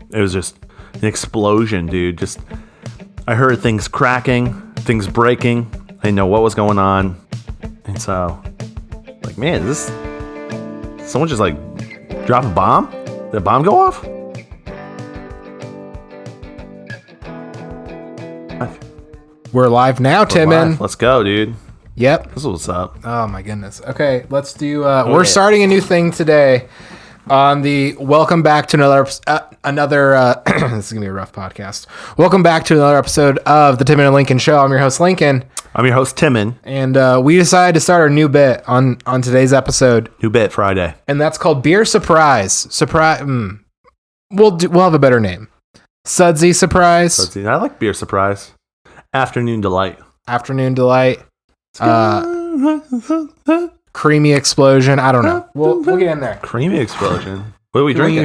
It was just an explosion, dude. Just, I heard things cracking, things breaking. I didn't know what was going on. And so, like, man, is this, someone just like drop a bomb? Did a bomb go off? We're live now, Timon. Let's go, dude. Yep. This is what's up. Oh my goodness. Okay, let's do. We're starting a new thing today on the welcome back to another. This is gonna be a rough podcast. Welcome back to another episode of the Timon and Lincoln Show. I'm your host Lincoln. I'm your host Timon, and we decided to start our new bit on today's episode. New bit Friday, and that's called Beer Surprise. Surprise. We'll have a better name. Sudsy Surprise. I like Beer Surprise. Afternoon Delight. Afternoon Delight. Creamy Explosion. I don't know. We'll get in there. Creamy Explosion. What are we drinking?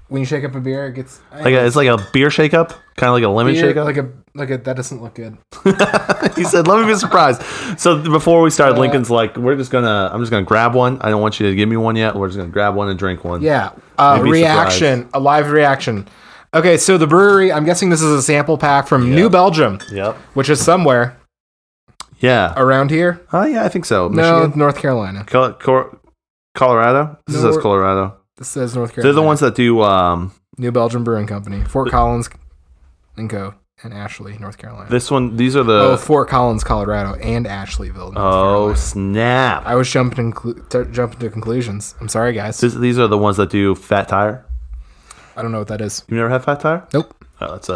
When you shake up a beer, it gets it's like a beer shake up, kind of like a lemon shake up. Like a that doesn't look good. He said, "Let me be surprised." So before we started, Lincoln's like, I'm just gonna grab one. I don't want you to give me one yet. We're just gonna grab one and drink one. Yeah. Reaction. A live reaction. Okay, so the brewery. I'm guessing this is a sample pack from New Belgium. Yep. Which is somewhere. Yeah. Around here? Oh, yeah, I think so. Michigan? No, North Carolina. Colorado? This says Colorado. This says North Carolina. They're the ones that do... New Belgium Brewing Company. Fort Collins and Co. and Ashley, North Carolina. These are the... Fort Collins, Colorado and Ashleyville, North Carolina. Snap. I was jumping to conclusions. I'm sorry, guys. These are the ones that do Fat Tire? I don't know what that is. You never had Fat Tire? Nope. Oh, it's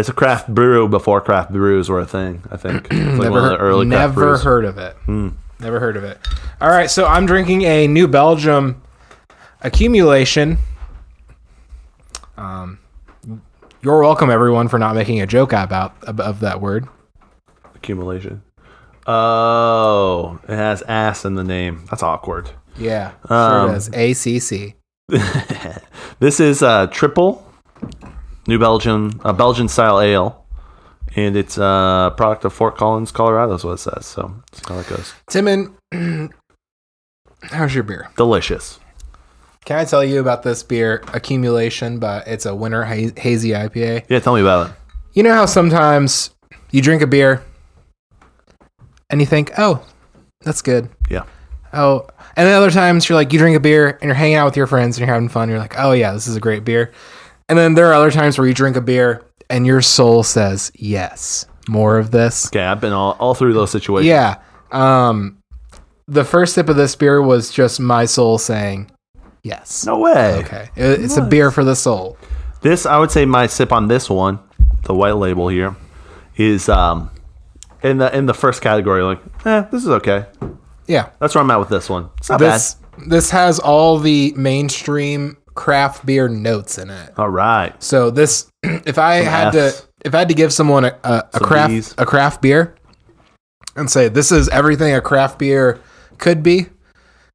a craft brew before craft brews were a thing, I think. It's like one of the early craft brews. Never heard of it. Never heard of it. All right, so I'm drinking a New Belgium accumulation. You're welcome, everyone, for not making a joke of that word. Accumulation. Oh, it has ass in the name. That's awkward. Yeah, sure does. ACC. This is triple New Belgium, Belgian style ale, and it's a product of Fort Collins, Colorado. Is what it says. So that's how it goes. Timon, how's your beer? Delicious. Can I tell you about this beer, Accumulation? But it's a winter hazy IPA. Yeah, tell me about it. You know how sometimes you drink a beer and you think, "Oh, that's good." Yeah. Oh, and then other times you drink a beer and you're hanging out with your friends and you're having fun. You're like, "Oh yeah, this is a great beer." And then there are other times where you drink a beer and your soul says, "Yes, more of this." Okay, I've been all through those situations. Yeah. The first sip of this beer was just my soul saying, "Yes." No way. Okay. It's a beer for the soul. I would say my sip on this one, the white label here, is in the first category. This is okay. Yeah. That's where I'm at with this one. It's not bad. This has all the mainstream craft beer notes in it. All right. So this, if I had to give someone a craft beer and say this is everything a craft beer could be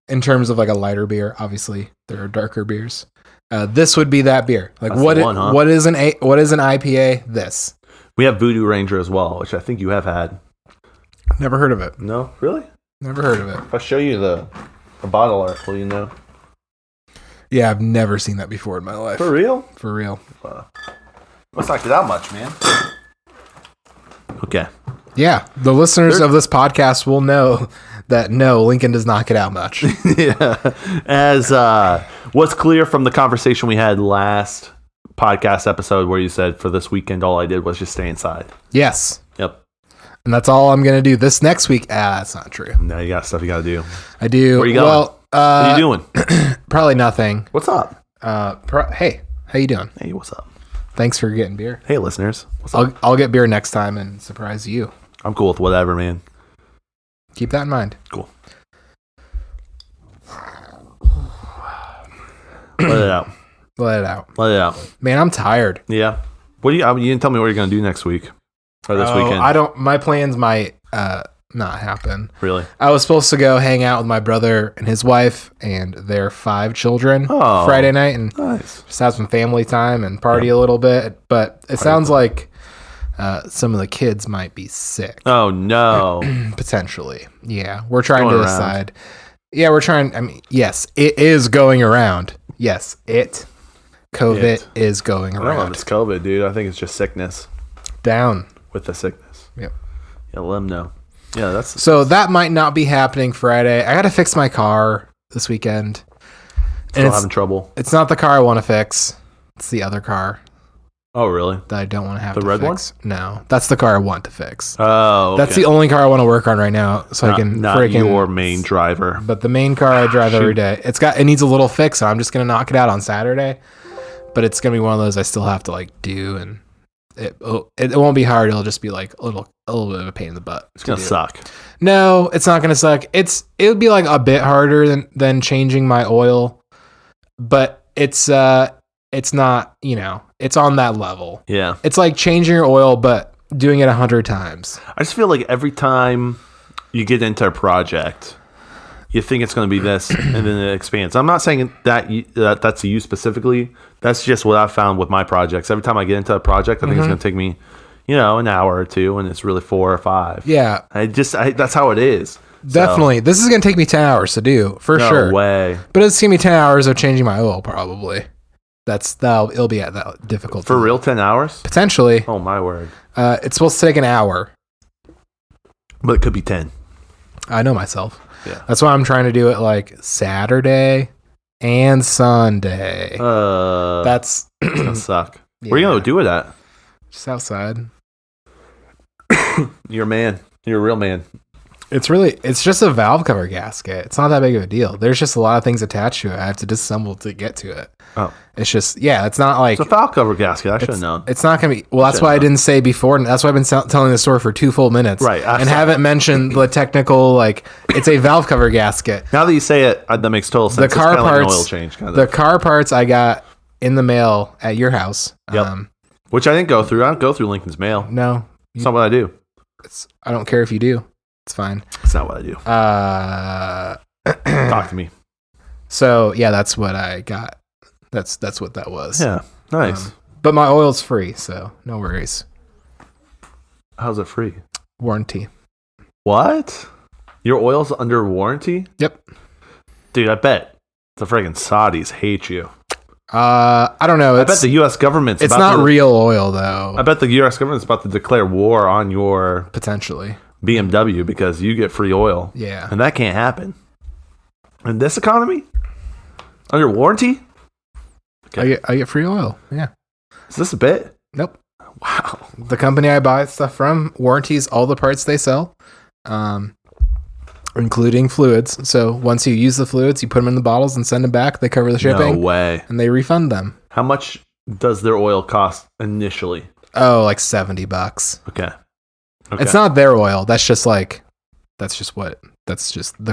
in terms of a lighter beer, obviously there are darker beers. This would be that beer. What is an IPA? This. We have Voodoo Ranger as well, which I think you have had. Never heard of it. No, really? Never heard of it. If I show you the bottle art, will you know? Yeah, I've never seen that before in my life. For real? For real. Must not get out much, man. Okay. Yeah, the listeners of this podcast will know that no, Lincoln does not get out much. Yeah. As what's clear from the conversation we had last podcast episode where you said for this weekend all I did was just stay inside. Yes. Yep. And that's all I'm going to do this next week. That's not true. No, you got stuff you got to do. I do. Where you going? Well, what are you doing? Probably nothing. What's up? Hey, how you doing? Hey, what's up? Thanks for getting beer. Hey, listeners. What's up? I'll get beer next time and surprise you. I'm cool with whatever, man. Keep that in mind. Cool. Let it out. Let it out. Let it out. Man, I'm tired. Yeah. What do you didn't tell me what you're going to do next week or this weekend. My plans might not happen. Really? I was supposed to go hang out with my brother and his wife and their 5 children Friday night and just have some family time and party a little bit. But it sounds like some of the kids might be sick. Oh, no. Potentially. Yeah. We're trying to decide. Yeah, we're trying. I mean, yes, it is going around. Yes, it COVID is going around. I don't know if it's COVID, dude. I think it's just sickness. Down. With the sickness. Yep. Yeah, let them know. Yeah, So that might not be happening Friday. I got to fix my car this weekend. Still having trouble. It's not the car I want to fix. It's the other car. Oh, really? That I don't want to have the to red fix. No, that's the car I want to fix. Oh, okay. That's the only car I want to work on right now, so I can not your main driver. But the main car I drive every day, it needs a little fix. So I'm just gonna knock it out on Saturday. But it's gonna be one of those I still have to like do, and it won't be hard. It'll just be like a little bit of a pain in the butt. It's gonna suck. No, it's not gonna suck. It would be like a bit harder than changing my oil, but it's not, it's on that level. Yeah. It's like changing your oil, but doing it 100 times. I just feel like every time you get into a project, you think it's going to be this, and then it expands. I'm not saying that's you specifically. That's just what I've found with my projects. Every time I get into a project, I think it's going to take me, an hour or two, and it's really 4 or 5. Yeah. That's how it is. Definitely. So, this is going to take me 10 hours to do, for sure. No way. But it's going to be 10 hours of changing my oil, probably. It'll be at that difficult. For real, 10 hours? Potentially. Oh, my word. It's supposed to take an hour. But it could be 10. I know myself. Yeah. That's why I'm trying to do it like Saturday and Sunday. That's going to suck. Yeah. Where are you going to do it at? Just outside. You're a man. You're a real man. It's just a valve cover gasket. It's not that big of a deal. There's just a lot of things attached to it. I have to disassemble to get to it. Oh. It's just, it's not like... It's a valve cover gasket. I should have known. It's not going to be... Well, that's why I didn't say before. And that's why I've been telling the story for 2 full minutes. Right. And haven't mentioned the technical, it's a valve cover gasket. Now that you say it, that makes total sense. The car parts, like an oil change, kind of. The car parts I got in the mail at your house. Yep. Which I didn't go through. I don't go through Lincoln's mail. No. It's not what I do. I don't care if you do. It's fine. It's not what I do. Talk to me. So yeah, that's what I got. That's what that was. Yeah, nice. But my oil's free, so no worries. How's it free? Warranty. What? Your oil's under warranty? Yep. Dude, I bet the friggin' Saudis hate you. I don't know. I bet the U.S. government's It's not real oil, though. I bet the U.S. government's about to declare war on your... Potentially. BMW because you get free oil. Yeah. And that can't happen. In this economy? Under warranty? Okay. I get free oil. Yeah. Is this a bit? Nope. Wow. The company I buy stuff from warranties all the parts they sell, including fluids. So once you use the fluids, you put them in the bottles and send them back. They cover the shipping. No way. And they refund them. How much does their oil cost initially? Oh, like $70. Okay. It's not their oil. That's just the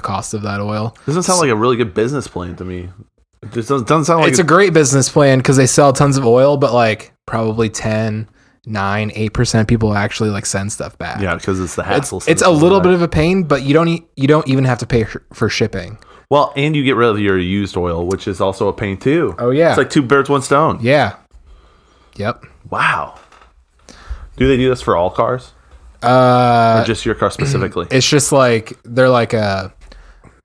cost of that oil. Doesn't sound like a really good business plan to me. It just doesn't sound like it's a great business plan because they sell tons of oil, but probably 10, 9, 8% people actually send stuff back. Yeah, because it's the hassle. It's a little bit of a pain, but you don't even have to pay for shipping. Well, and you get rid of your used oil, which is also a pain too. Oh yeah, it's like 2 birds, 1 stone. Yeah. Yep. Wow. Do they do this for all cars? Or just your car specifically? It's just they're like a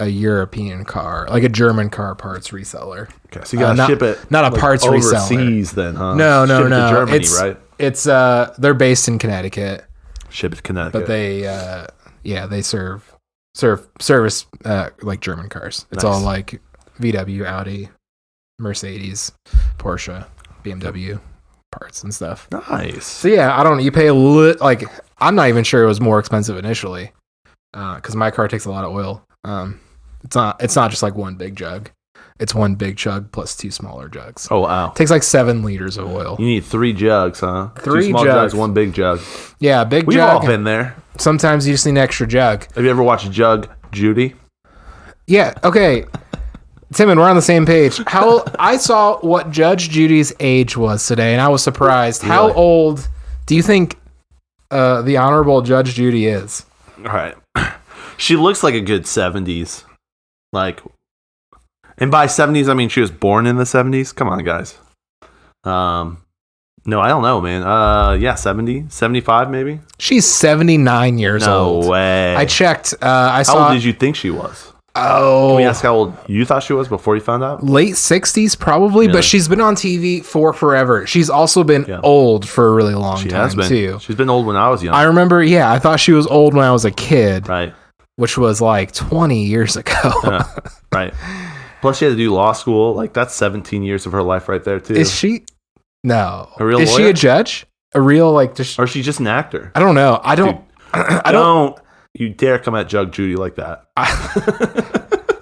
European car, like a German car parts reseller. Okay, so you gotta ship it, not a parts overseas reseller. Then, huh? No, ship it to Germany, right? It's they're based in Connecticut. Ship it to Connecticut, but they service like German cars. It's all like VW, Audi, Mercedes, Porsche, BMW parts and stuff. Nice. So yeah, you pay I'm not even sure it was more expensive initially, because my car takes a lot of oil. It's not just like one big jug. It's one big jug plus 2 smaller jugs. Oh wow! It takes like 7 liters of oil. You need 3 jugs, huh? 3 2 small jugs, 1 big jug. Yeah, big We've jug. We've all been there. Sometimes you just need an extra jug. Have you ever watched Jug Judy? Yeah. Okay. Timon, we're on the same page. I saw what Judge Judy's age was today, and I was surprised. Really? How old do you think the Honorable Judge Judy is? All right. She looks like a good 70s. And by 70s, I mean she was born in the 70s. Come on, guys. No, I don't know, man. 70, 75 maybe? She's 79 years old. No way. I checked. How old did you think she was? Oh. Can we ask how old you thought she was before you found out? Late 60s, probably, but she's been on TV for forever. She's also been old for a really long time, too. She's been old when I was young. I remember, I thought she was old when I was a kid. Right. Which was like 20 years ago. Right. Plus, she had to do law school. Like, that's 17 years of her life right there, too. Is she? No. A real lawyer? Is she a judge? A real, like... Or is she just an actor? I don't know. Dude, don't you dare come at Jug Judy like that.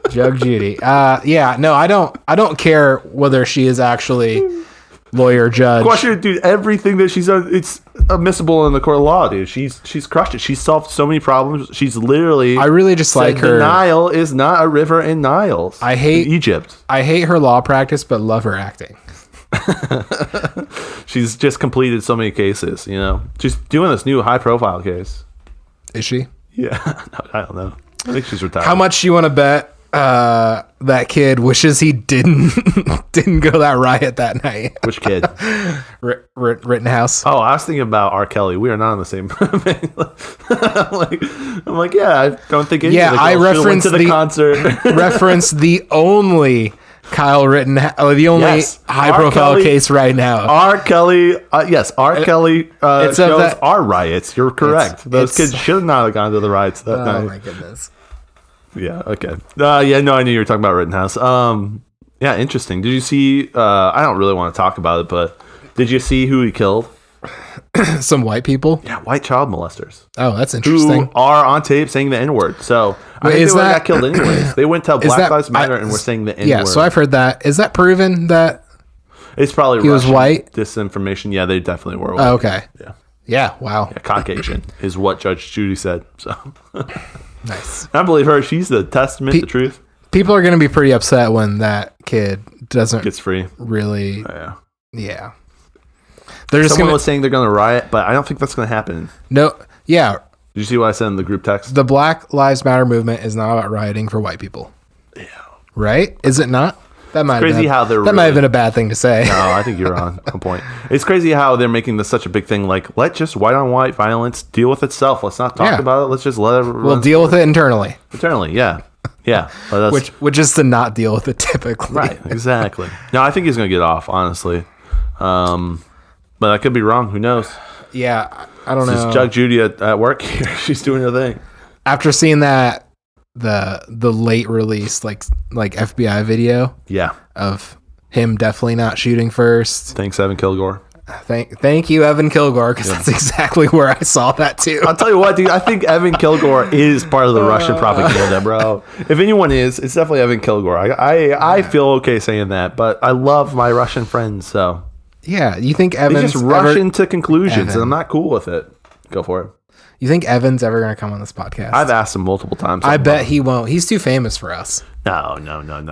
Jug Judy. No, I don't care whether she is actually lawyer, judge. Question, dude, everything that she's done, it's admissible in the court of law, dude. She's crushed it. She's solved so many problems. She's literally... I really just like her... The Nile is not a river in Niles. I hate... Egypt. I hate her law practice, but love her acting. She's just completed so many cases, you know. She's doing this new high-profile case. Is she? Yeah. I don't know. I think she's retired. How much you want to bet that kid wishes he didn't go that riot that night? Which kid? Rittenhouse. Oh, I was thinking about R. Kelly. We are not on the same. I'm like, yeah, I don't think any of the I referenced went to the concert. Referenced the only Kyle Rittenhouse, the only high-profile case right now. R. Kelly, R. Kelly shows are riots. You're correct. Those kids should not have gone to the riots that night. Oh my goodness. Yeah. Okay. I knew you were talking about Rittenhouse. Yeah, interesting. Did you see? I don't really want to talk about it, but did you see who he killed? Some white people. Yeah, white child molesters. Oh, that's interesting. Who are on tape saying the N-word. So I think they got killed anyways. They went to Black Lives Matter and were saying the N-word. Yeah, so I've heard that. Is that proven that it's probably he was white? Disinformation. Yeah, they definitely were white. Oh, okay. Yeah. Yeah. Wow. Yeah, Caucasian is what Judge Judy said. So nice. I believe her. She's the testament to truth. People are going to be pretty upset when that kid gets free. Really. Yeah. Yeah. They're just Someone was saying they're going to riot, but I don't think that's going to happen. No. Yeah. Did you see what I said in the group text? The Black Lives Matter movement is not about rioting for white people. Yeah. Right? Is it not? That might have been a bad thing to say. No, I think you're on point. It's crazy how they're making this such a big thing. Like, let just white on white violence deal with itself. Let's not talk about it. Let's just let everyone. We'll deal with it internally. Yeah. Yeah. Which is to not deal with it typically. Right. Exactly. No, I think he's going to get off, honestly. But I could be wrong. Who knows? Yeah. I don't know. Just Jug Judy at work here. She's doing her thing. After seeing that, the late release like FBI video of him definitely not shooting first. Thanks, Evan Kilgore. Thank you, Evan Kilgore, because that's exactly where I saw that too. I'll tell you what, dude. I think Evan Kilgore is part of the Russian propaganda, bro. If anyone is, it's definitely Evan Kilgore. I feel okay saying that, but I love my Russian friends, so yeah. You think Evan's just rush into conclusions, and I'm not cool with it. Go for it. You think Evan's ever going to come on this podcast? I've asked him multiple times. I bet he won't. He's too famous for us. No.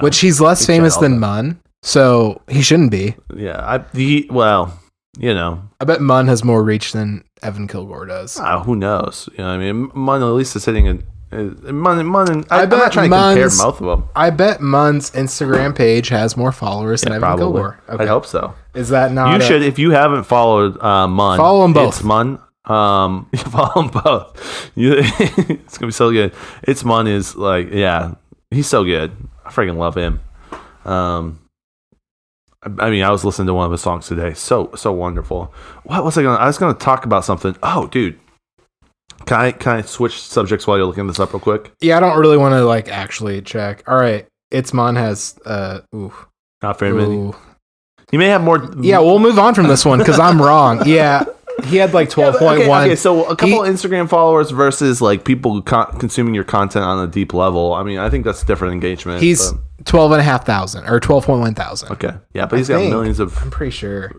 Which he's less famous than Munn, so he shouldn't be. Yeah, you know. I bet Munn has more reach than Evan Kilgore does. Who knows? You know what I mean? Munn at least is sitting in... Munn, I'm not trying to compare both of them. I bet Munn's Instagram page has more followers than Evan Kilgore. Okay. I hope so. Is that not... You should, if you haven't followed Munn... Follow them both. It's Munn. You follow them both. It's going to be so good. It's Munn is like... Yeah, he's so good. I freaking love him. I mean, I was listening to one of his songs today. So wonderful. What was I going to... I was going to talk about something. Oh, dude. Can I switch subjects while you're looking this up real quick? Yeah, I don't really want to like actually check. All right. It's Mon has not very many. You may have more. Yeah, we'll move on from this one because I'm wrong. Yeah. He had like 12.1. Okay, so a couple Instagram followers versus like people consuming your content on a deep level. I mean, I think that's different engagement. He's 12,500 or 12.1 thousand. Okay. Yeah, but he's got millions of... I'm pretty sure.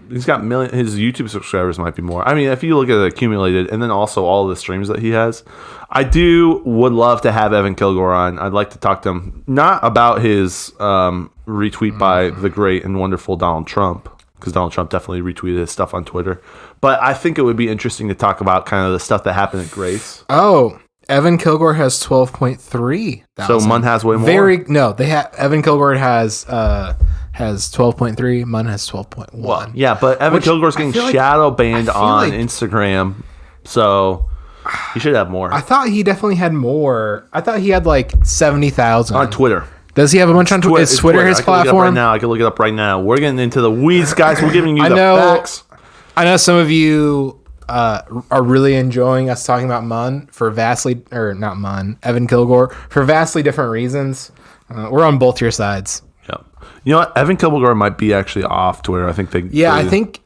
He's got millions... His YouTube subscribers might be more. I mean, if you look at it accumulated and then also all the streams that he has, I would love to have Evan Kilgore on. I'd like to talk to him, not about his retweet by the great and wonderful Donald Trump, because Donald Trump definitely retweeted his stuff on Twitter. But I think it would be interesting to talk about kind of the stuff that happened at Grace. Oh, Evan Kilgore has 12.3 thousand. So Munn has way more? Evan Kilgore has 12.3. Munn has 12.1. Well, yeah, but Evan Kilgore's getting shadow banned on Instagram. So He should have more. I thought he definitely had more. I thought he had like 70,000 on Twitter. Does he have a bunch on Twitter? Is Twitter his platform? I can look it up right now. We're getting into the weeds, guys. We're giving you the facts. I know some of you are really enjoying us talking about Evan Kilgore for vastly different reasons. We're on both your sides. Yeah. You know what? Evan Kilgore might be actually off Twitter. I think they. Yeah, I think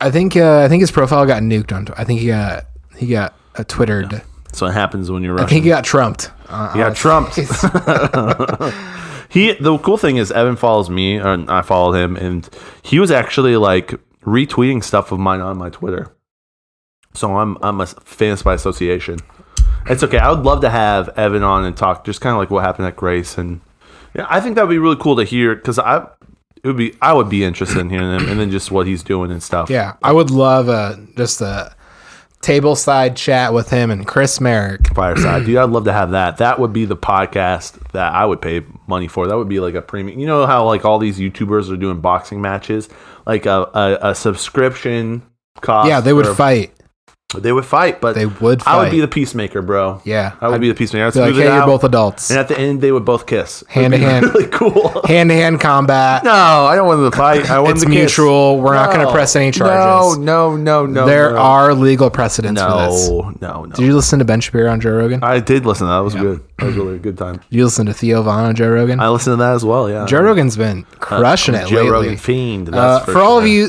his profile got nuked on. I think he got Twittered. Yeah. So it happens when you're Russian. I think he got trumped. He got trumped. The cool thing is Evan follows me, and I followed him, and he was actually like retweeting stuff of mine on my Twitter. So I'm a famous by association. It's okay. I would love to have Evan on and talk just kind of like what happened at Grace, and yeah, I think that would be really cool to hear because I would be interested in hearing him and then just what he's doing and stuff. Yeah, I would love just a tableside chat with him and Chris Merrick. Fireside, dude. I'd love to have that. That would be the podcast that I would pay money for. That would be like a premium. You know how like all these YouTubers are doing boxing matches, like a subscription cost. Yeah, they would fight. They would fight, but they would fight. I would be the peacemaker, bro. Yeah, I would be the peacemaker. I'd like, hey, you're both adults. And at the end, they would both kiss. Hand to hand. Really cool. Hand to hand combat. No, I don't want them to fight. I want them to kiss. It's mutual. We're not going to press any charges. No. There are legal precedents for this. No. Did you listen to Ben Shapiro on Joe Rogan? I did listen to that. That was good. That was really a good time. Did you listen to Theo Vaughn on Joe Rogan? I listened to that as well, yeah. Joe Rogan's been crushing it Joe lately. Rogan fiend. For all of you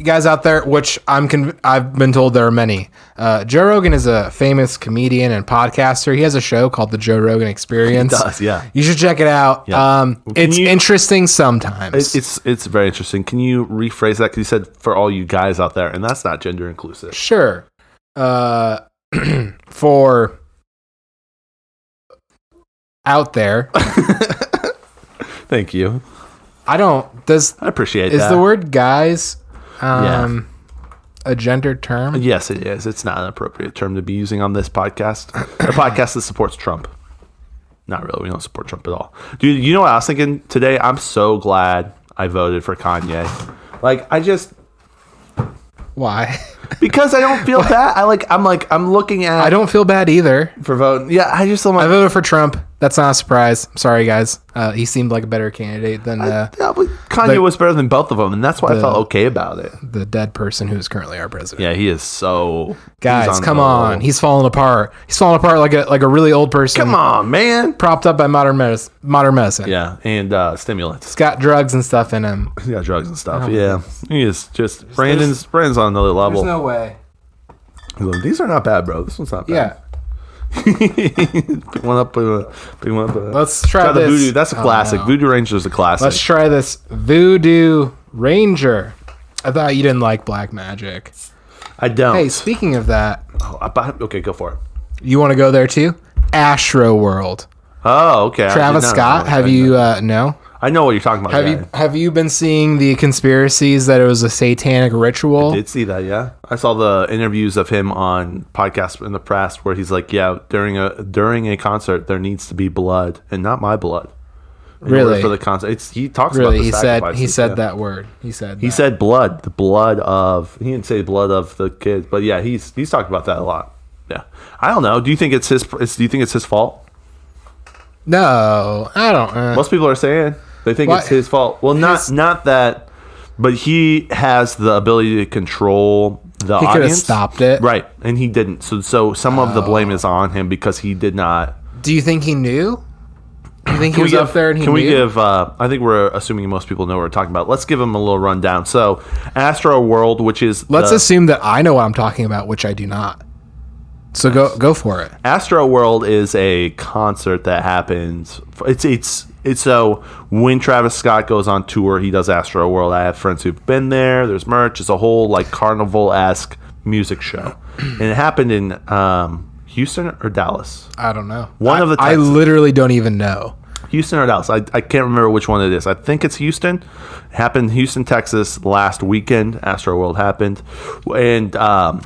guys out there, which I've been told there are many. Joe Rogan is a famous comedian and podcaster. He has a show called The Joe Rogan Experience. He does, yeah. You should check it out. Yeah. It's interesting sometimes. It's very interesting. Can you rephrase that? Because you said for all you guys out there, and that's not gender inclusive. Sure. For out there. Thank you. I appreciate that. Is the word guys a gendered term? Yes, it is. It's not an appropriate term to be using on this podcast. A podcast that supports Trump. Not really. We don't support Trump at all. Dude, you know what I was thinking today? I'm so glad I voted for Kanye. Like, Why? Because I don't feel bad. I'm looking at. I don't feel bad either for voting. Yeah, I voted for Trump. That's not a surprise. Sorry, guys. He seemed like a better candidate than. Kanye was better than both of them, and that's why I felt okay about it. The dead person who is currently our president. Yeah, he is so. Guys, come on. He's falling apart. He's falling apart like a really old person. Come on, man. Propped up by modern medicine. Yeah, and stimulants. He's got drugs and stuff in him. He's got drugs and stuff. Yeah, he is just Brandon's on another level. There's no way. These are not bad, bro. This one's not bad. Yeah. Pick one up. Let's try the this. Voodoo. That's a classic. No. Voodoo Ranger is a classic. Let's try this Voodoo Ranger. I thought you didn't like black magic. I don't. Hey, speaking of that. Okay, go for it. You want to go there too? Astro World. Oh, okay. Travis Scott. Have you no? I know what you're talking about. Have you been seeing the conspiracies that it was a satanic ritual? I did see that, yeah. I saw the interviews of him on podcasts in the press where he's like, yeah, during a concert there needs to be blood and not my blood. Really? For the concert. He talks about the sacrifices. He said that word. He said blood. The blood of, he didn't say blood of the kids, but yeah, he's talked about that a lot. Yeah. I don't know. Do you think it's his fault? No, I don't. Most people are saying they think it's his fault. Well, not that, but he has the ability to control the audience. He could have stopped it. Right, and he didn't. So some of the blame is on him because he did not. Do you think he knew? Do you think he was up there and he knew? Can we give, I think we're assuming most people know what we're talking about. Let's give him a little rundown. So, Astro World, which is... Let's assume that I know what I'm talking about, which I do not. So go for it. Astro World is a concert that happens. It's so when Travis Scott goes on tour, he does Astro World. I have friends who've been there. There's merch. It's a whole like carnival-esque music show, and it happened in Houston or Dallas. I don't know. One of the I literally don't even know. Houston or Dallas. I can't remember which one it is. I think it's Houston. It happened in Houston, Texas last weekend. Astro World happened. And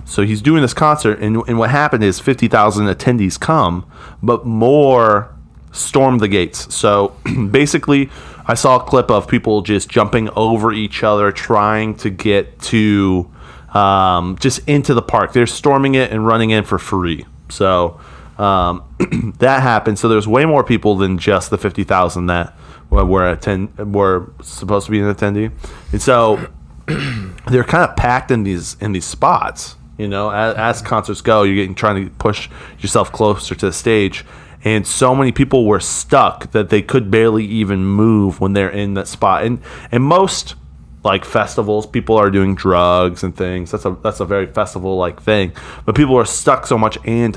so he's doing this concert. And what happened is 50,000 attendees come, but more stormed the gates. So basically, I saw a clip of people just jumping over each other, trying to get to just into the park. They're storming it and running in for free. So that happened. So there's way more people than just the 50,000 that were supposed to be an attendee, and so they're kind of packed in these spots. You know, as concerts go, you're trying to push yourself closer to the stage. And so many people were stuck that they could barely even move when they're in that spot. And most like festivals, people are doing drugs and things. That's a very festival like thing. But people are stuck so much. And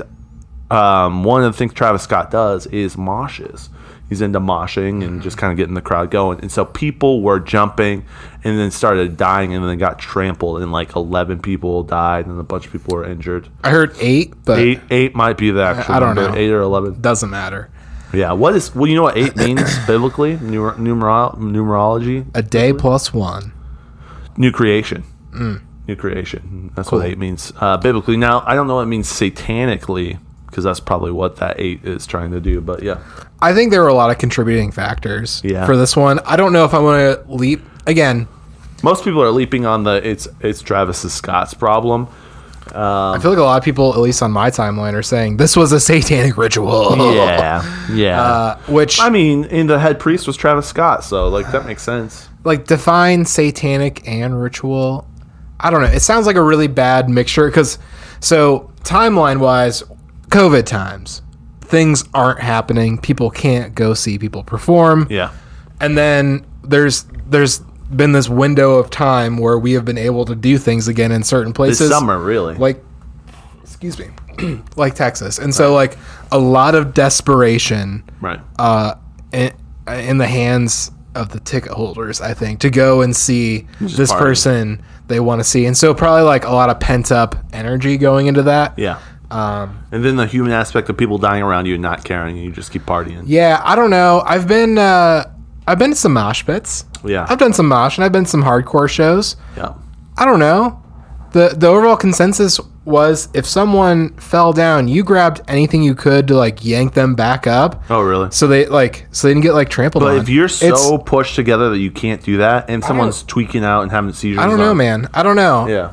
one of the things Travis Scott does is moshes. He's into moshing and just kind of getting the crowd going. And so people were jumping and then started dying and then got trampled. And like 11 people died and a bunch of people were injured. I heard 8, but... 8 might be the actual I don't number. know. 8 or 11. Doesn't matter. Yeah. Well, you know what 8 means biblically? Numerology? A day plus 1. New creation. New creation. That's Cool. what 8 means biblically. Now, I don't know what it means satanically, because that's probably what that 8 is trying to do. But yeah. I think there were a lot of contributing factors for this one. I don't know if I want to leap again. Most people are leaping on it's Travis Scott's problem. I feel like a lot of people, at least on my timeline, are saying this was a satanic ritual. Yeah. Which, I mean, and the head priest was Travis Scott, so like that makes sense. like, define satanic and ritual. I don't know. It sounds like a really bad mixture because, so timeline wise, COVID times. Things aren't happening. People can't go see people perform. Yeah. And then there's been this window of time where we have been able to do things again in certain places. This summer, really. Like, excuse me, like Texas. And so, like, a lot of desperation Right. in the hands of the ticket holders, I think, to go and see this party. person they want to see. And so probably, like, a lot of pent-up energy going into that. Yeah. And then the human aspect of people dying around you and not caring, and you just keep partying. Yeah, I don't know. I've been to some mosh pits. Yeah. I've done some mosh, and I've been to some hardcore shows. Yeah. I don't know. The overall consensus was if someone fell down, you grabbed anything you could to like yank them back up. Oh, really? So they didn't get like trampled on. But if you're so pushed together that you can't do that, and someone's tweaking out and having seizures, I don't know, man. I don't know. Yeah.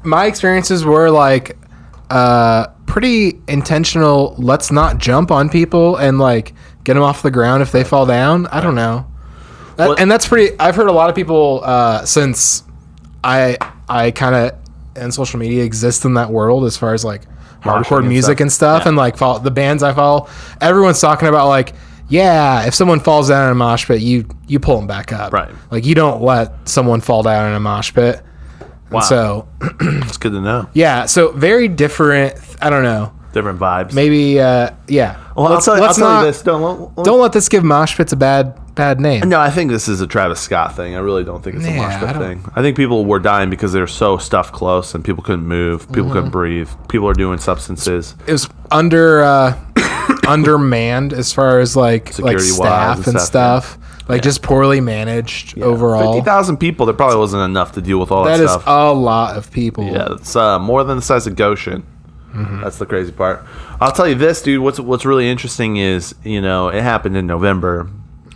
My experiences were like pretty intentional. Let's not jump on people and like get them off the ground if they fall down. I don't know. And that's pretty. I've heard a lot of people since I kind of in social media exist in that world as far as like hardcore music and stuff and like follow the bands I follow. Everyone's talking about like, yeah, if someone falls down in a mosh pit, you pull them back up. Right. Like you don't let someone fall down in a mosh pit. Wow. And so it's good to know. Yeah. So very different. I don't know. Different vibes. Maybe. Yeah. Well, I'll tell you this. Don't let this give mosh pits a bad name. No, I think this is a Travis Scott thing. I really don't think it's a mosh pit thing. I think people were dying because they were so stuffed close and people couldn't move. People couldn't breathe. People are doing substances. It was undermanned as far as like staff and stuff. Like just poorly managed overall. 50,000 people. There probably wasn't enough to deal with all that stuff. That is a lot of people. Yeah, it's more than the size of Goshen. Mm-hmm. That's the crazy part. I'll tell you this, dude. What's really interesting is, it happened in November,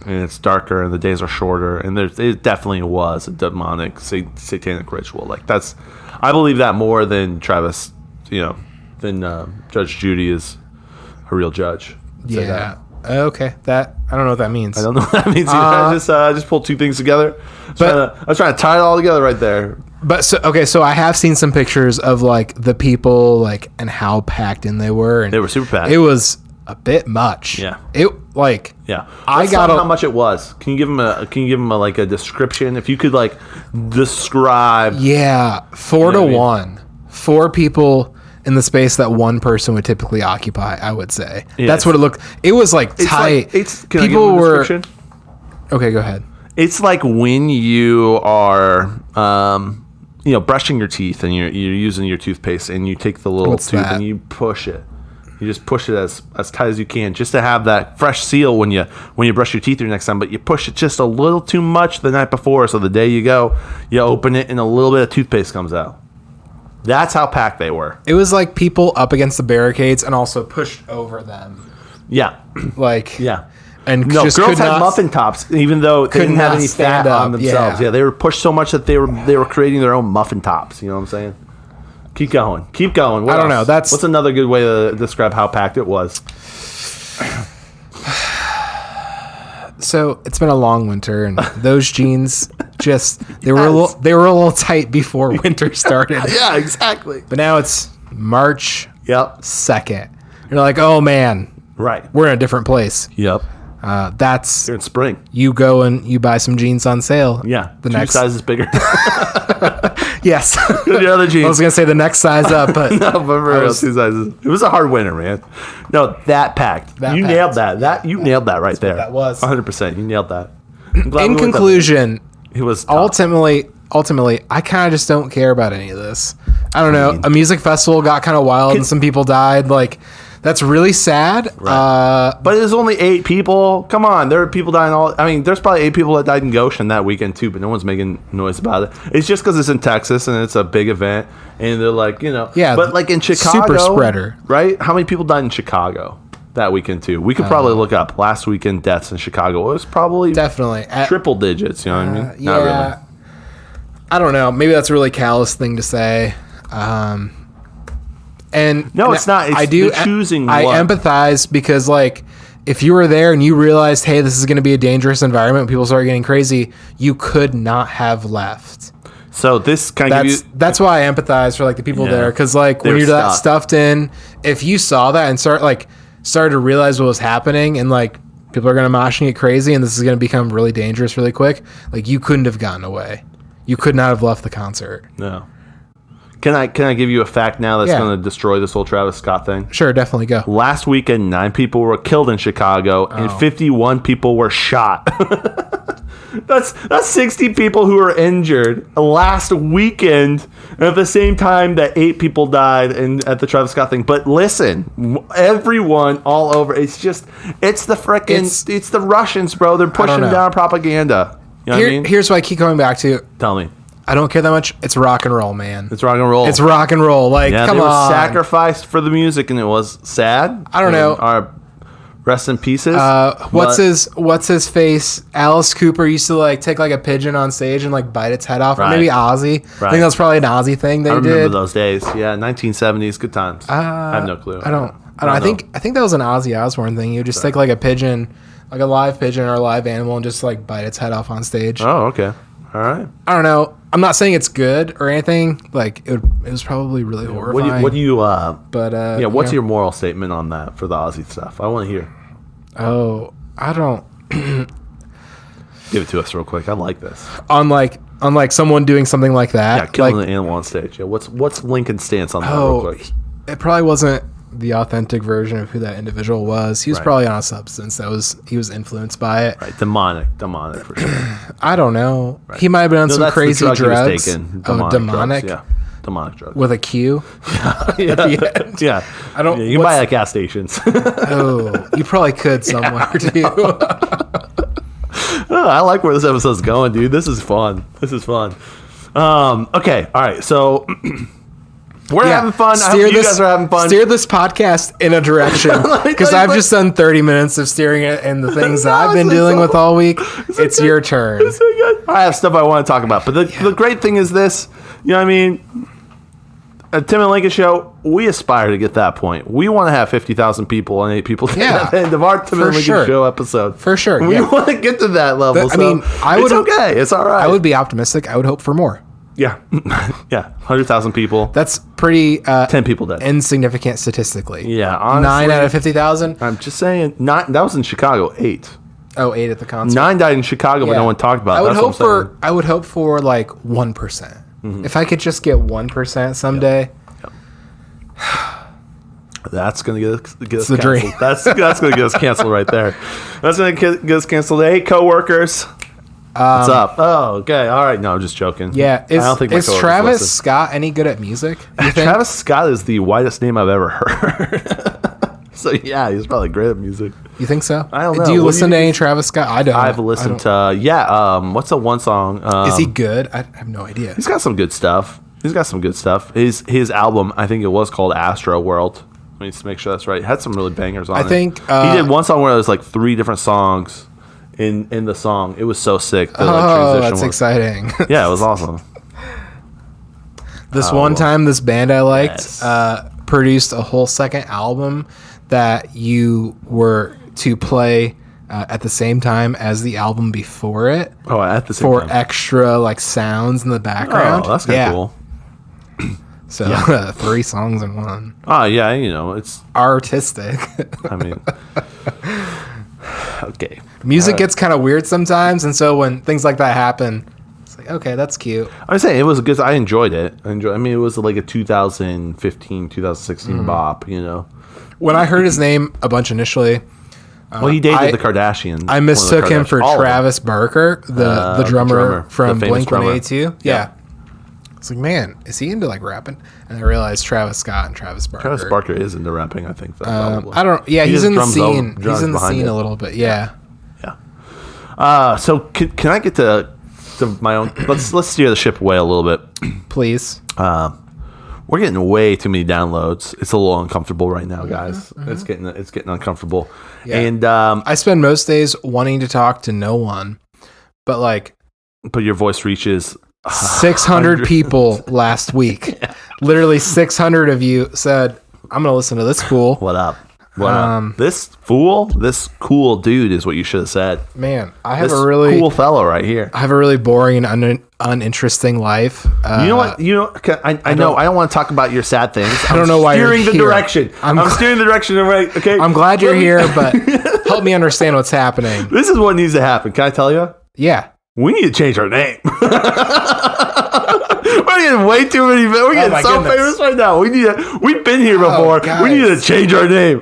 and it's darker, and the days are shorter, and it definitely was a demonic, satanic ritual. Like I believe that more than Travis, than Judge Judy is a real judge. Yeah. Okay. That I don't know what that means. I don't know what that means. I just pulled two things together. I was trying to tie it all together right there. But so I have seen some pictures of like the people like and how packed in they were. And they were super packed. It was a bit much. Yeah. I got how much it was. Can you give them a description? If you could like describe. Yeah, 4 to 1. 4 people in the space that one person would typically occupy, I would say. Yeah, that's what it looked. It was like tight. Can people were. Okay, go ahead. It's like when you are, brushing your teeth and you're using your toothpaste and you take the little tube and you push it. You just push it as tight as you can, just to have that fresh seal when you brush your teeth the next time. But you push it just a little too much the night before, so the day you go, you open it and a little bit of toothpaste comes out. That's how packed they were. It was like people up against the barricades and also pushed over them. Yeah. And just girls had muffin tops, even though they didn't have any fat on themselves. Yeah, they were pushed so much that they were creating their own muffin tops. You know what I'm saying? Keep going. What I don't else? know. What's another good way to describe how packed it was? So it's been a long winter, and those jeans they were a little tight before winter started. Yeah, exactly. But now it's March Yep. 2nd. You're like, oh man, Right. we're in a different place. Yep. That's You're in spring. you go and you buy some jeans on sale. Yeah. The 2 next sizes bigger. Yes. The other jeans. I was gonna say the next size up, but No, but for real, 2 sizes. It was a hard winter, man. No, that packed. You nailed that. You nailed that right there. that was 100%. You nailed that. in conclusion, it was tough. ultimately, I kind of just don't care about any of this. I don't know. A music festival got kind of wild and some people died. Like, that's really sad. Right. But there's only 8 people. Come on, there are people dying there's probably 8 people that died in Goshen that weekend too, but no one's making noise about it. It's just because it's in Texas and it's a big event, and they're like, yeah. But like in Chicago, super spreader, right? How many people died in Chicago that weekend too? We could probably look up last weekend deaths in Chicago. It was probably definitely triple digits. You know what I mean? Yeah. Not really. I don't know. Maybe that's a really callous thing to say. And no, it's not. It's I do choosing. I empathize because, like, if you were there and you realized, hey, this is going to be a dangerous environment, people start getting crazy, you could not have left. So this kind of that's why I empathize for like the people there, because like when you're that stuffed in, if you saw that and started to realize what was happening and like people are going to mosh and get crazy and this is going to become really dangerous really quick, like you couldn't have gotten away. You could not have left the concert. No. Can I give you a fact now that's going to destroy this whole Travis Scott thing? Sure, definitely go. Last weekend, 9 people were killed in Chicago, and 51 people were shot. That's 60 people who were injured last weekend, and at the same time that 8 people died at the Travis Scott thing. But listen, everyone all over, it's the Russians, bro. They're pushing down propaganda. You know what I mean? Here's what I keep coming back to. Tell me. I don't care that much. It's rock and roll, man. It's rock and roll. It's rock and roll. Like, come they were on. sacrificed for the music, and it was sad. I don't know. Our rest in pieces. What's his face? Alice Cooper used to like take like a pigeon on stage and like bite its head off. Right. Or maybe Ozzy. Right. I think that's probably an Ozzy thing they did. I remember those days. Yeah, 1970s, good times. I have no clue. I don't. I think that was an Ozzy Osbourne thing. You just take like a pigeon, like a live pigeon or a live animal, and just like bite its head off on stage. Oh, okay. All right. I don't know. I'm not saying it's good or anything. Like it was probably really horrifying. What do you? What's your moral statement on that for the Ozzy stuff? I want to hear. Oh, I don't. Give it to us real quick. I like this. Unlike someone doing something like that. Yeah, killing an animal on stage. Yeah. What's Lincoln's stance on that? Real quick? It probably wasn't the authentic version of who that individual was. He was probably on a substance he was influenced by it. Right, demonic for sure. I don't know. Right. He might have been on some crazy drugs. Demonic. Drugs, yeah, demonic drugs with a Q. At the end. Yeah, I don't. You can buy it at gas stations. You probably could somewhere too. I like where this episode's going, dude. This is fun. Okay, all right, so. We're having fun. I hope you guys are having fun. Steer this podcast in a direction. Because I've just done 30 minutes of steering it in the things that I've been dealing with all week. It's your turn. I have stuff I want to talk about. But the great thing is this. You know what I mean? At Tim and Lincoln Show, we aspire to get that point. We want to have 50,000 people and 8 people at the end of our Tim and Lincoln Show episode. For sure. We want to get to that level. It's okay. It's all right. I would be optimistic. I would hope for more. Yeah. 100,000 people. That's pretty 10 people dead. Insignificant statistically. Yeah, honestly. 9 out of 50,000. I'm just saying, that was in Chicago. 8. Oh, 8 at the concert. 9 died in Chicago, but no one talked about it. I would hope for like 1%. Mm-hmm. If I could just get 1% someday. Yep. That's going to get us the canceled. Dream. That's going to get us canceled right there. That's going to get us canceled. Hey, coworkers. What's up? Oh, okay. All right. No, I'm just joking. Yeah. I don't think is Travis Scott any good at music? Travis Scott is the whitest name I've ever heard. So, yeah, he's probably great at music. You think so? I don't know. Do you listen to any Travis Scott? I don't. I've listened to, what's the one song? Is he good? I have no idea. He's got some good stuff. His album, I think it was called Astro World. Let me just make sure that's right. It had some really bangers on it. I think he did one song where it was like 3 different songs in the song. It was so sick. That's exciting. Yeah, it was awesome. This one time, this band I liked produced a whole second album that you were to play at the same time as the album before it. Oh, at the same time. For extra like sounds in the background. Oh, that's kind of cool. So 3 songs in one. Oh, yeah, you know, it's artistic. I mean, okay. Music gets kind of weird sometimes, and so when things like that happen, it's like, okay, that's cute. I was saying it was good. I enjoyed it. I mean, it was like a 2015, 2016 bop, you know. When I heard his name a bunch initially, well, he dated the Kardashians. I mistook him for Travis Barker, the drummer from Blink-182. Yeah. It's like, man, is he into like rapping? And I realized Travis Scott and Travis Barker. Travis Barker is into rapping, I think. I don't. Yeah, he's in the scene. He's in the scene a little bit. Yeah. Yeah. So can I get to my own? Let's steer the ship away a little bit, please. We're getting way too many downloads. It's a little uncomfortable right now, guys. It's getting uncomfortable. Yeah. And I spend most days wanting to talk to no one, but your voice reaches 600 people last week. Yeah. Literally 600 of you said, I'm going to listen to this fool. What up? What up? This fool? This cool dude is what you should have said. Man, I have a really cool fellow right here. I have a really boring, uninteresting life. You know what? I know. I don't want to talk about your sad things. I don't know why you're steering the here. direction. I'm steering the direction. Right? Okay. I'm glad you're here, but help me understand what's happening. This is what needs to happen. Can I tell you? Yeah. We need to change our name. We're getting way too many. We're getting famous right now. We've been here before. We need to change our name.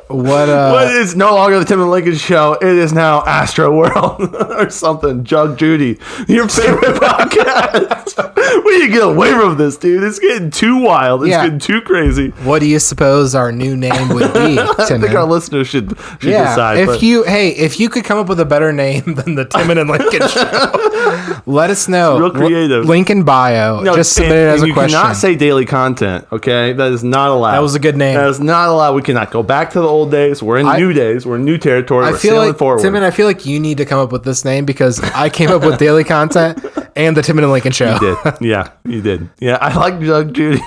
What is no longer the Timon and Lincoln Show? It is now Astro World or something. Jug Judy, your favorite podcast. We need to get away from this, dude. It's getting too wild. It's getting too crazy. What do you suppose our new name would be, Timon? I think our listeners should decide. If you could come up with a better name than the Timon and Lincoln Show, let us know. Real creative. Link in bio. Just submit it as a question. You cannot say daily content, okay? That is not allowed. That was a good name. That is not allowed. We cannot go back to the old days. We're in new days. We're in new territory. We're sailing forward. Timon, I feel like you need to come up with this name because I came up with daily content and the Timon and Lincoln Show. You did. Yeah, you did. Yeah, I like Jug Judy.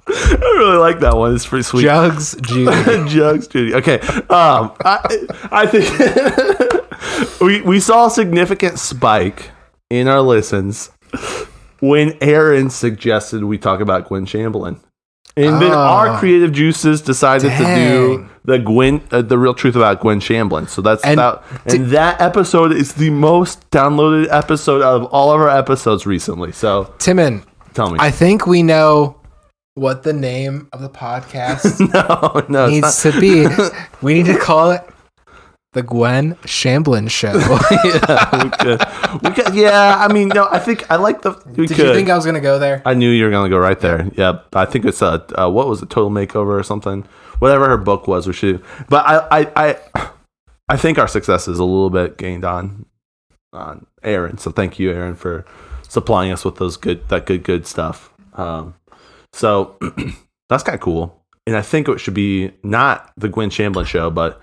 I really like that one. It's pretty sweet. Jugs Judy. Jugs Judy. Okay. I think we saw a significant spike in our listens when Aaron suggested we talk about Gwen Shamblin. And then our creative juices decided to do the real truth about Gwen Shamblin. So that's that episode is the most downloaded episode out of all of our episodes recently. So Timon, tell me. I think we know what the name of the podcast needs to be. We need to call it The Gwen Shamblin Show. we could. Yeah, I mean, no, I think I like the. Did you think I was going to go there? I knew you were going to go right there. Yeah, I think it's what was it, Total Makeover or something? Whatever her book was, we should. But I think our success is a little bit gained on Aaron. So thank you, Aaron, for supplying us with that good stuff. So that's kind of cool, and I think it should be not the Gwen Shamblin Show, but.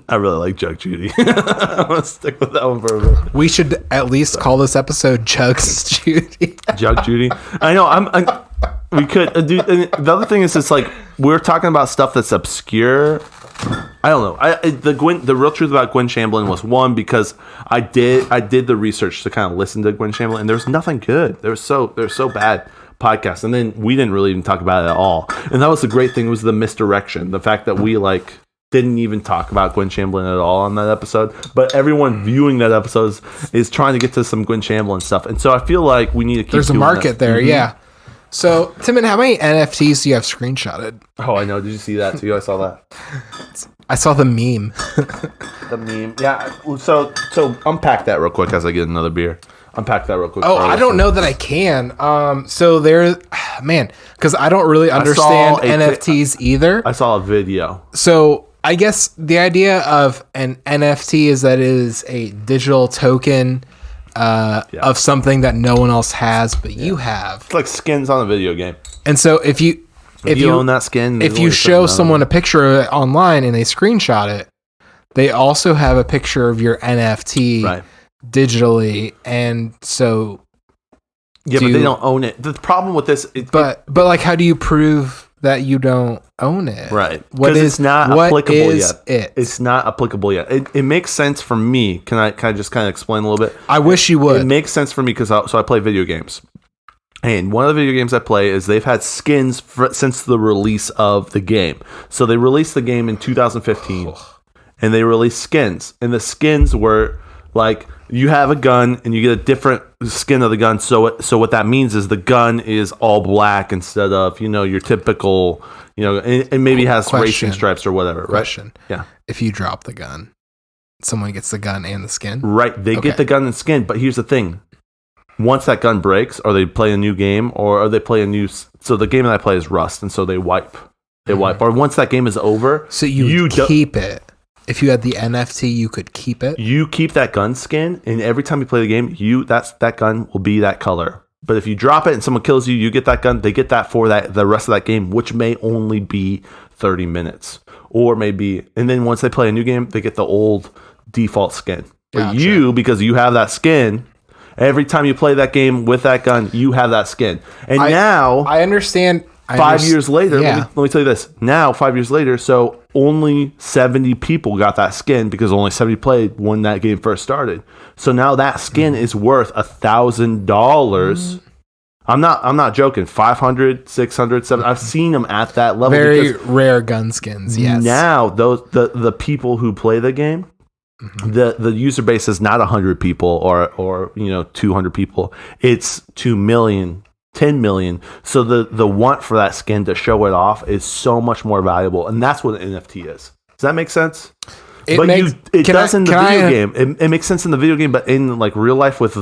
I really like Jug Judy. I'm going to stick with that one for a bit. We should at least call this episode Jugs Judy. Jug Judy. I know. We could. Dude, the other thing is, it's like we're talking about stuff that's obscure. I don't know. The real truth about Gwen Shamblin was one because I did the research to kind of listen to Gwen Shamblin, and there's nothing good. They're so bad. Podcasts, and then we didn't really even talk about it at all. And that was the great thing, was the misdirection, the fact that we didn't even talk about Gwen Shamblin at all on that episode, but everyone viewing that episode is trying to get to some Gwen Shamblin stuff. And so I feel like we need to keep there's a market there. Mm-hmm. Yeah. So Timon, how many NFTs do you have screenshotted? Oh, I know. Did you see that too? I saw that. I saw the meme. The meme. Yeah. So unpack that real quick as I get another beer. Unpack that real quick. Oh, I don't know that I can. So there, man, because I don't really understand NFTs either. I saw a video. So I guess the idea of an NFT is that it is a digital token of something that no one else has, but you have. It's like skins on a video game. And so if you own that skin, if you show someone a picture of it online and they screenshot it, they also have a picture of your NFT. Right. digitally, and so but they don't own it. The problem with this, but like, how do you prove that you don't own it? Right, because it's not applicable yet. It's not applicable yet. It makes sense for me. Can I just kind of explain a little bit? I wish you would. It makes sense for me because I play video games. And one of the video games I play is they've had skins since the release of the game. So they released the game in 2015, and they released skins. And the skins were like, you have a gun, and you get a different skin of the gun. So what that means is the gun is all black instead of, your typical, and maybe has racing stripes or whatever. Question. Right? Yeah. If you drop the gun, someone gets the gun and the skin? Right. They get the gun and skin, but here's the thing. Once that gun breaks, or they play a new game, or they play a new... So the game that I play is Rust, and so they wipe. Or once that game is over... So you keep it. If you had the NFT, you could keep it? You keep that gun skin, and every time you play the game, that gun will be that color. But if you drop it and someone kills you, you get that gun, they get that for the rest of that game, which may only be 30 minutes. Or maybe... And then once they play a new game, they get the old default skin. But you, because you have that skin... Every time you play that game with that gun, you have that skin. And now... I understand. 5 years later, let me tell you this. Now, 5 years later, so only 70 people got that skin because only 70 played when that game first started. So now that skin is worth $1,000. I'm not joking. 500, 600, 700. I've seen them at that level. Very rare gun skins, yes. Now, the people who play the game... The user base is not 100 people or 200 people. It's 2 million, 10 million. So the want for that skin to show it off is so much more valuable, and that's what an NFT is. Does that make sense? It does in the video game. It makes sense in the video game, but in like real life with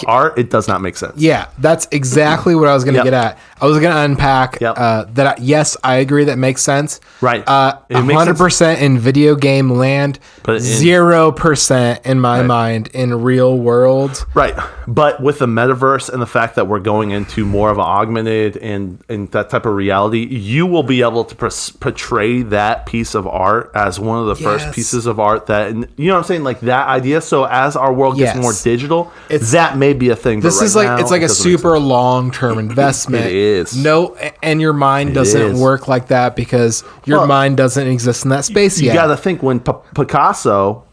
art, it does not make sense. Yeah, that's exactly what I was going to get at. I was going to unpack that. Yes, I agree that makes sense. Right, 100% in video game land, but 0% in my mind in real world. Right, but with the metaverse and the fact that we're going into more of an augmented and that type of reality, you will be able to portray that piece of art as one of the first pieces of art that, you know what I'm saying, like that idea. So as our world gets more digital, that may be a thing. This is like, it's like a super long-term investment. It is. No, and your mind doesn't work like that because your mind doesn't exist in that space yet. You got to think when Picasso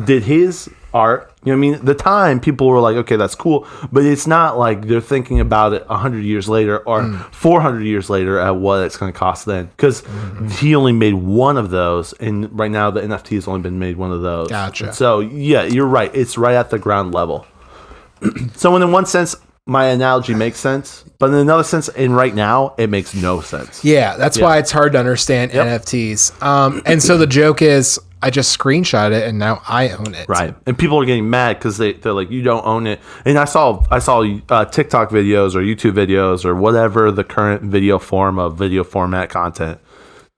did his art, you know what I mean? At the time, people were like, okay, that's cool. But it's not like they're thinking about it 100 years later or 400 years later at what it's going to cost then. Because he only made one of those. And right now, the NFT has only been made one of those. Gotcha. So, yeah, you're right. It's right at the ground level. So, in one sense, my analogy makes sense. But in another sense, right now, it makes no sense. Yeah, that's why it's hard to understand NFTs. And so the joke is, I just screenshot it and now I own it. Right. And people are getting mad because they're like, you don't own it. And I saw TikTok videos or YouTube videos or whatever the current video format content.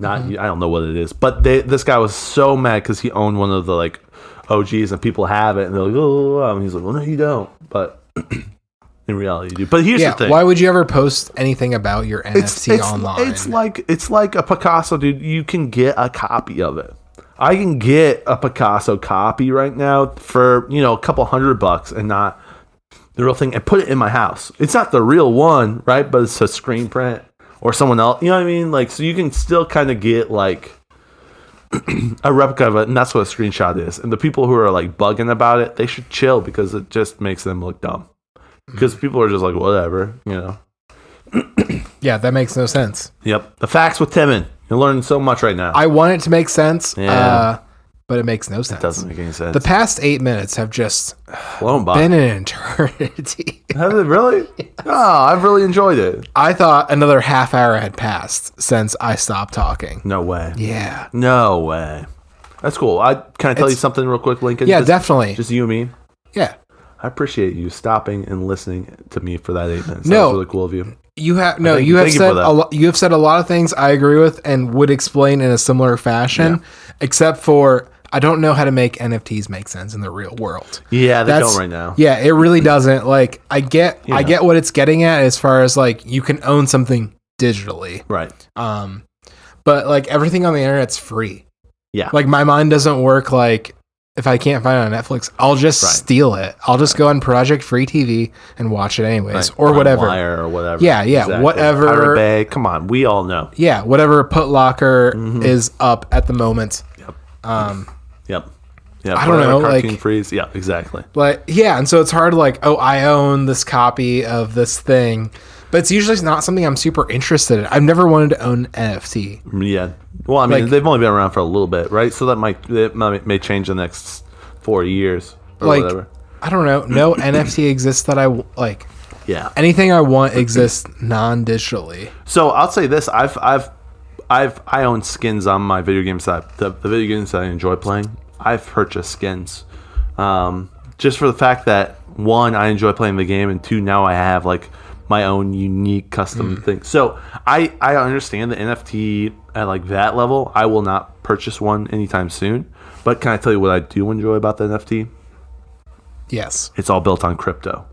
I don't know what it is. But this guy was so mad because he owned one of the like OGs and people have it. And they're like, oh, and he's like, well, no, you don't. But in reality, you do. But here's the thing. Why would you ever post anything about your NFT online? It's like a Picasso, dude. You can get a copy of it. I can get a Picasso copy right now for, a couple $100 and not the real thing and put it in my house. It's not the real one, right? But it's a screen print or someone else. You know what I mean? Like, so you can still kind of get like a replica of it, and that's what a screenshot is. And the people who are like bugging about it, they should chill because it just makes them look dumb. Because people are just like, whatever, Yeah, that makes no sense. Yep. The facts with Timon. You're learning so much right now. I want it to make sense, but it makes no sense. It doesn't make any sense. The past 8 minutes have just flown by. Been an eternity. Have they really? Oh, I've really enjoyed it. I thought another half hour had passed since I stopped talking. No way. Yeah. No way. That's cool. Can I tell you something real quick, Lincoln? Yeah, definitely. Just you and me? Yeah. I appreciate you stopping and listening to me for that 8 minutes. No. That was really cool of you. You have said a lot of things I agree with and would explain in a similar fashion, except for I don't know how to make NFTs make sense in the real world. Yeah, they don't right now. Yeah, it really doesn't. Like I get what it's getting at as far as like you can own something digitally. Right. But like everything on the internet's free. Yeah. Like my mind doesn't work like if I can't find it on Netflix, I'll just steal it. I'll just go on Project Free TV and watch it anyways, or whatever. Wire or whatever. Yeah, exactly. Whatever. Pirate Bay. Come on, we all know. Yeah, whatever Put Locker is up at the moment. Yep. Yep. Yeah, I don't know, Cartoon like Freeze. Yeah, exactly. But yeah, and so it's hard. Like, oh, I own this copy of this thing, but it's usually not something I'm super interested in. I've never wanted to own NFT. Yeah. Well, I mean, they've only been around for a little bit, right? So that may change the next 4 years or whatever. I don't know. No NFT exists that I like. Yeah. Anything I want exists non-digitally. So I'll say this: I own skins on my video game side. The video games that I enjoy playing, I've purchased skins, just for the fact that one, I enjoy playing the game, and two, now I have like my own unique custom thing. So I understand the NFT at like that level. I will not purchase one anytime soon. But can I tell you what I do enjoy about the NFT? Yes. It's all built on crypto.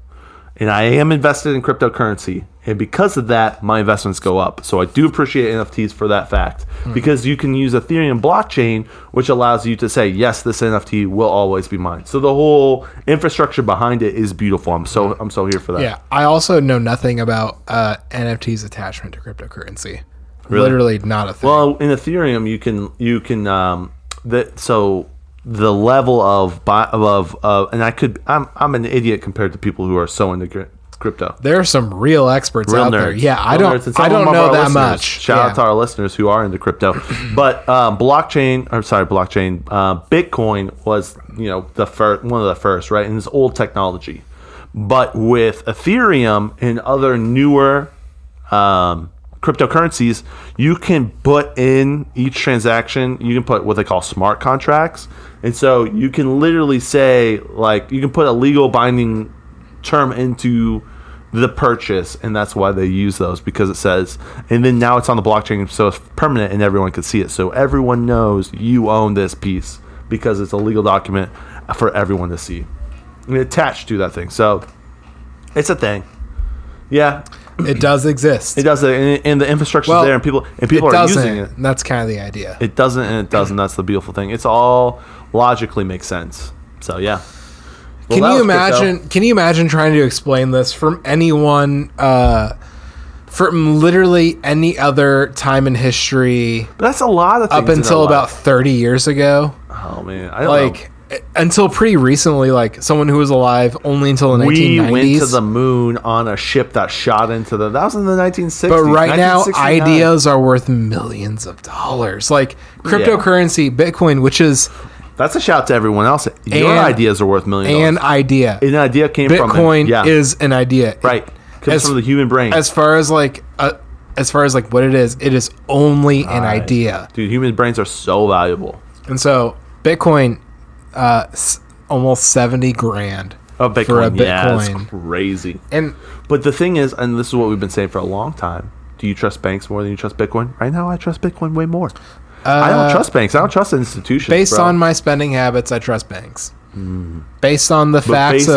And I am invested in cryptocurrency. And because of that, my investments go up. So I do appreciate NFTs for that fact. Because you can use Ethereum blockchain, which allows you to say, yes, this NFT will always be mine. So the whole infrastructure behind it is beautiful. I'm so here for that. Yeah. I also know nothing about NFTs attachment to cryptocurrency. Really? Literally not a thing. Well, in Ethereum, you can so the level of and I'm an idiot compared to people who are so into crypto. There are some real experts out there. Yeah, I don't know that much. Shout out to our listeners who are into crypto. But Bitcoin was one of the first, right? And it's old technology. But with Ethereum and other newer cryptocurrencies, you can put in each transaction, you can put what they call smart contracts. And so you can literally say, like, you can put a legal binding term into the purchase, and that's why they use those, because it says, and then now it's on the blockchain, so it's permanent and everyone can see it. So everyone knows you own this piece because it's a legal document for everyone to see. And attached to that thing. So it's a thing. Yeah. It does exist. It does, and the infrastructure is there, and people are using it. That's kind of the idea. It doesn't, and it doesn't. That's the beautiful thing. It's all logically makes sense. So yeah. Well, can you imagine? Can you imagine trying to explain this from anyone, from literally any other time in history? But that's a lot of things up until about 30 years ago. Oh man, I don't know. Until pretty recently, like someone who was alive only until the 1990s. We went to the moon on a ship that shot into that was in the 1960s. But right now, ideas are worth millions of dollars. Like cryptocurrency, Bitcoin, which is... That's a shout to everyone else. Your ideas are worth millions of dollars. An idea came from Bitcoin is an idea. Right. Comes from the human brain. As far as what it is only an idea. Dude, human brains are so valuable. And so Bitcoin... almost 70 grand for a Bitcoin. Yeah, that's crazy. But the thing is, and this is what we've been saying for a long time, do you trust banks more than you trust Bitcoin? Right now, I trust Bitcoin way more. I don't trust banks. I don't trust institutions. Based on my spending habits, I trust banks. Based on the facts of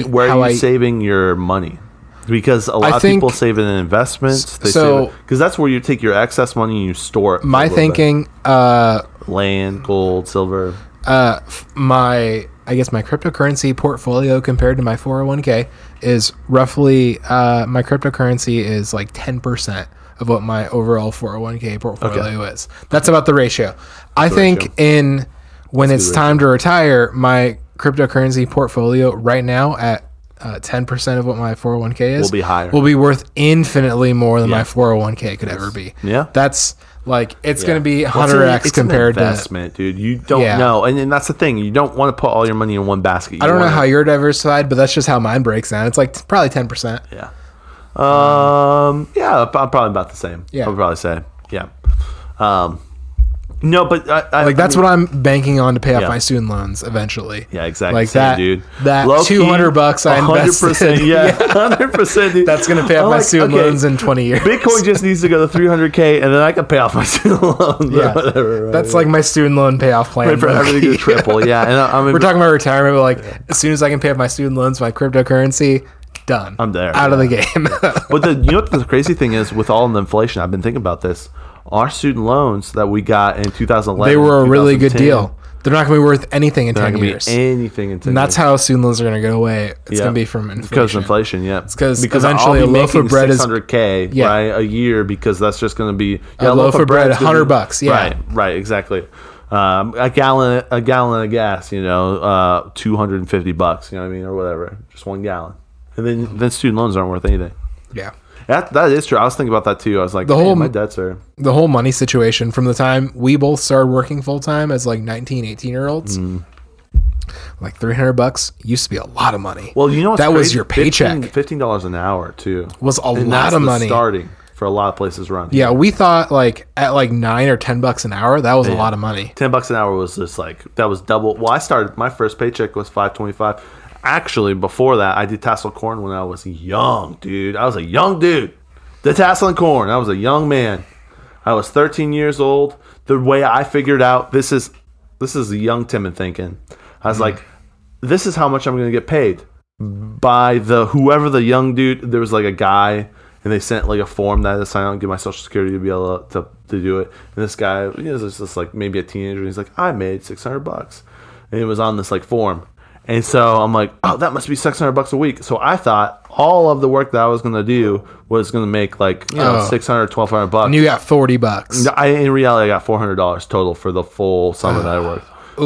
where are you saving your money? Because a lot of people save it in investments. Because that's where you take your excess money and you store it. My thinking, land, gold, silver. My cryptocurrency portfolio compared to my 401k is roughly my cryptocurrency is like 10% of what my overall 401k portfolio is. That's about the ratio. I think when it's time to retire, my cryptocurrency portfolio right now at 10% of what my 401k is will be higher. Will be worth infinitely more than my 401k could ever be. Yeah. That's like it's going to be 100x compared to investment, dude. You don't know, and that's the thing. You don't want to put all your money in one basket. I don't know how you're diversified, but that's just how mine breaks down. It's like probably 10%. Yeah. I'm probably about the same. Yeah. I would probably say, yeah. No, but that's what I'm banking on to pay off my student loans eventually. Yeah, exactly. Like same, that, dude. That $200 I invested. 100%. Yeah, 100%. That's gonna pay off my student loans in 20 years. Bitcoin just needs to go to 300K, and then I can pay off my student loans. Yeah, whatever. Right? That's like my student loan payoff plan. Right, for everything to triple. Yeah, and we're talking about retirement, but like as soon as I can pay off my student loans, my cryptocurrency. Done. I'm there. Out of the game. But the crazy thing is, with all the inflation, I've been thinking about this. Our student loans that we got in 2011, they were a really good deal. They're not going to be worth anything in 10 years. Anything in 10 and that's years. how student loans are going to go away. It's going to be from inflation. Because inflation, yeah. It's because eventually a loaf of bread is $600K right a year, because that's just going to be a loaf of bread, $100. Yeah, right, exactly. A gallon of gas, $250. You know what I mean, or whatever, just 1 gallon, and then student loans aren't worth anything. Yeah. That is true. I was thinking about that too. I was like, my debts are... The whole money situation from the time we both started working full-time as like 19, 18-year-olds, like $300 used to be a lot of money. Well, you know what's that crazy? Was your paycheck. $15 an hour too. Was a lot of money. Starting for a lot of places around here. Yeah, we thought like at like $9 or $10 an hour, that was a lot of money. $10 an hour was just like, that was double. Well, I started, my first paycheck was $5.25. Actually, before that, I did tassel corn when I was young, dude. I was a young dude. The tasseling corn. I was a young man. I was 13 years old. The way I figured out, this is the young Timon thinking. I was like, this is how much I'm going to get paid by whoever the young dude. There was like a guy, and they sent like a form that I had to sign out and give my social security to be able to do it. And this guy, he was just like maybe a teenager. And he's like, I made $600, and it was on this like form. And so I'm like, oh, that must be $600 a week. So I thought all of the work that I was going to do was going to make like, $600, $1,200. And you got $40. In reality, I got $400 total for the full summer that I worked.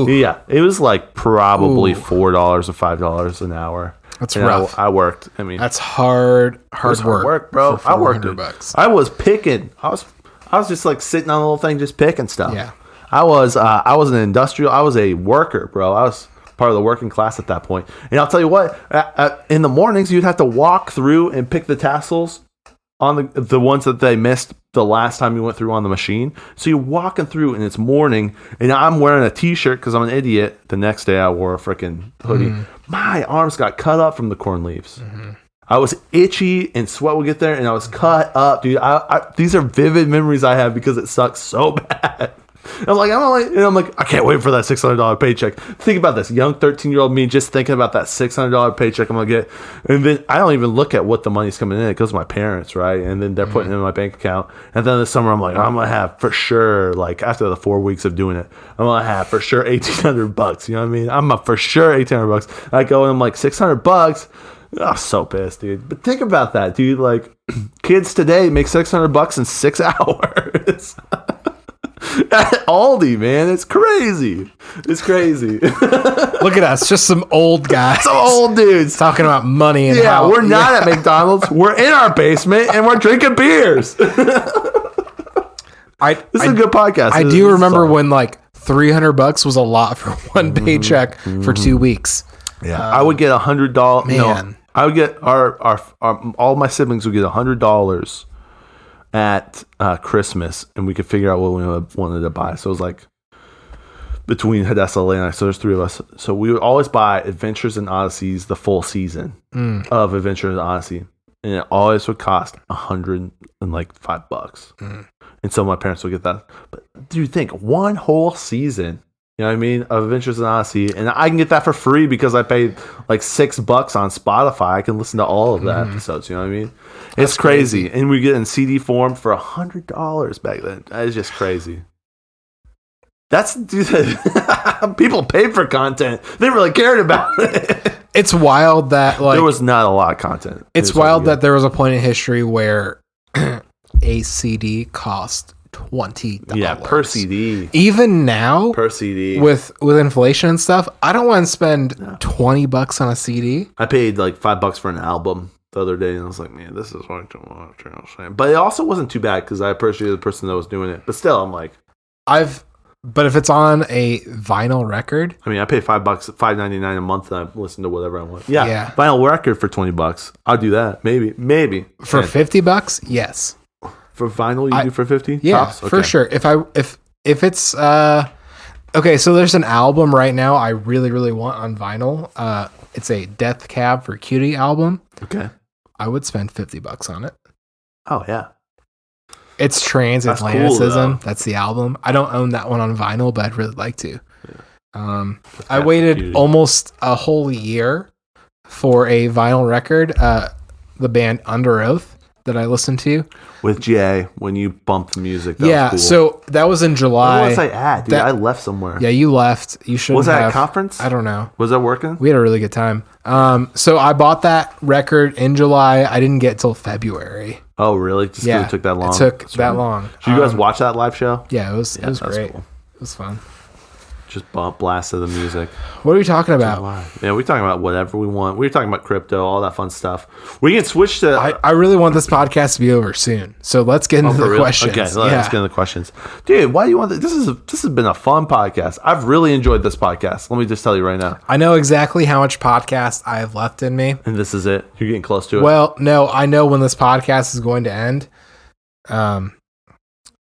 Yeah, it was like probably $4 or $5 an hour. That's rough. I worked. I mean, that's hard work, bro. I worked $400. I was picking. I was just like sitting on a little thing, just picking stuff. Yeah. I was an industrial. I was a worker, bro. I was part of the working class at that point. And I'll tell you what, in the mornings, you'd have to walk through and pick the tassels on the ones that they missed the last time you went through on the machine. So you're walking through and it's morning, and I'm wearing a t-shirt because I'm an idiot. The next day I wore a freaking hoodie. My arms got cut up from the corn leaves. I was itchy and sweat would get there, and I was cut up, dude. These are vivid memories I have because it sucks so bad. I'm like, I can't wait for that $600 paycheck. Think about this, young 13-year-old me just thinking about that $600 paycheck I'm gonna get, and then I don't even look at what the money's coming in. It goes to my parents, right? And then they're putting it in my bank account. And then this summer, I'm like, I'm gonna have for sure, like after the 4 weeks of doing it, I'm gonna have for sure $1,800. You know what I mean? I'm a for sure $1,800. I go and I'm like $600. I'm so pissed, dude. But think about that, dude. Like kids today make $600 in 6 hours. At Aldi, man, it's crazy. Look at us, just some old guys, some old dudes talking about money. And we're not at McDonald's. We're in our basement and we're drinking beers. This is a good podcast. I do remember when like $300 was a lot for one paycheck for 2 weeks. Yeah, I would get $100. Man, no, I would get our all my siblings would get $100 at Christmas, and we could figure out what we wanted to buy. So it was like between Hadassah and I, so there's 3 of us. So we would always buy Adventures in Odysseys, the full season of Adventures in Odyssey, and it always would cost $105. And so my parents would get that. But do you think one whole season, you know what I mean, of Adventures in Odyssey, and I can get that for free because I paid like $6 on Spotify. I can listen to all of the episodes. You know what I mean? It's crazy. And we get in CD form for $100 back then. That is just crazy. Dude, people paid for content. They really cared about it. It's wild that like there was not a lot of content. It's wild that there was a point in history where a CD cost $20. Yeah, per CD. Even now, per CD, with inflation and stuff, I don't want to spend $20 on a CD. I paid like $5 for an album the other day, and I was like, man, this is way too much. But it also wasn't too bad because I appreciated the person that was doing it. But still, I'm like, but if it's on a vinyl record, I mean, I pay $5, $5.99 a month, and I listen to whatever I want. Yeah. Vinyl record for $20, I'll do that. Maybe for $50, yes. For vinyl, you do for 50? Yeah, okay. For sure. If it's okay, so there's an album right now I really, really want on vinyl. It's a Death Cab for Cutie album. Okay. I would spend $50 on it. Oh yeah. It's Transatlanticism. Cool, that's the album. I don't own that one on vinyl, but I'd really like to. Yeah. I waited almost a whole year for a vinyl record. The band Under Oath. that I listen to. With Jay, when you bump the music. That was cool. So that was in July. Where was I at, dude? I left somewhere. Yeah, you left. You shouldn't Was that have. a conference? I don't know. Was that working? We had a really good time. So I bought that record in July. I didn't get it till February. Oh, really? Just because it took that long? It took that long. Did you guys watch that live show? Yeah, it was great. Cool. It was fun. Just blasted the music. What are we talking about? Yeah, we're talking about whatever we want. We're talking about crypto, all that fun stuff. We can switch to... I really want this podcast to be over soon. So let's get into the questions. Okay, let's get into the questions. Dude, why do you want... This has been a fun podcast. I've really enjoyed this podcast. Let me just tell you right now. I know exactly how much podcast I have left in me. And this is it? You're getting close to it? Well, no, I know when this podcast is going to end.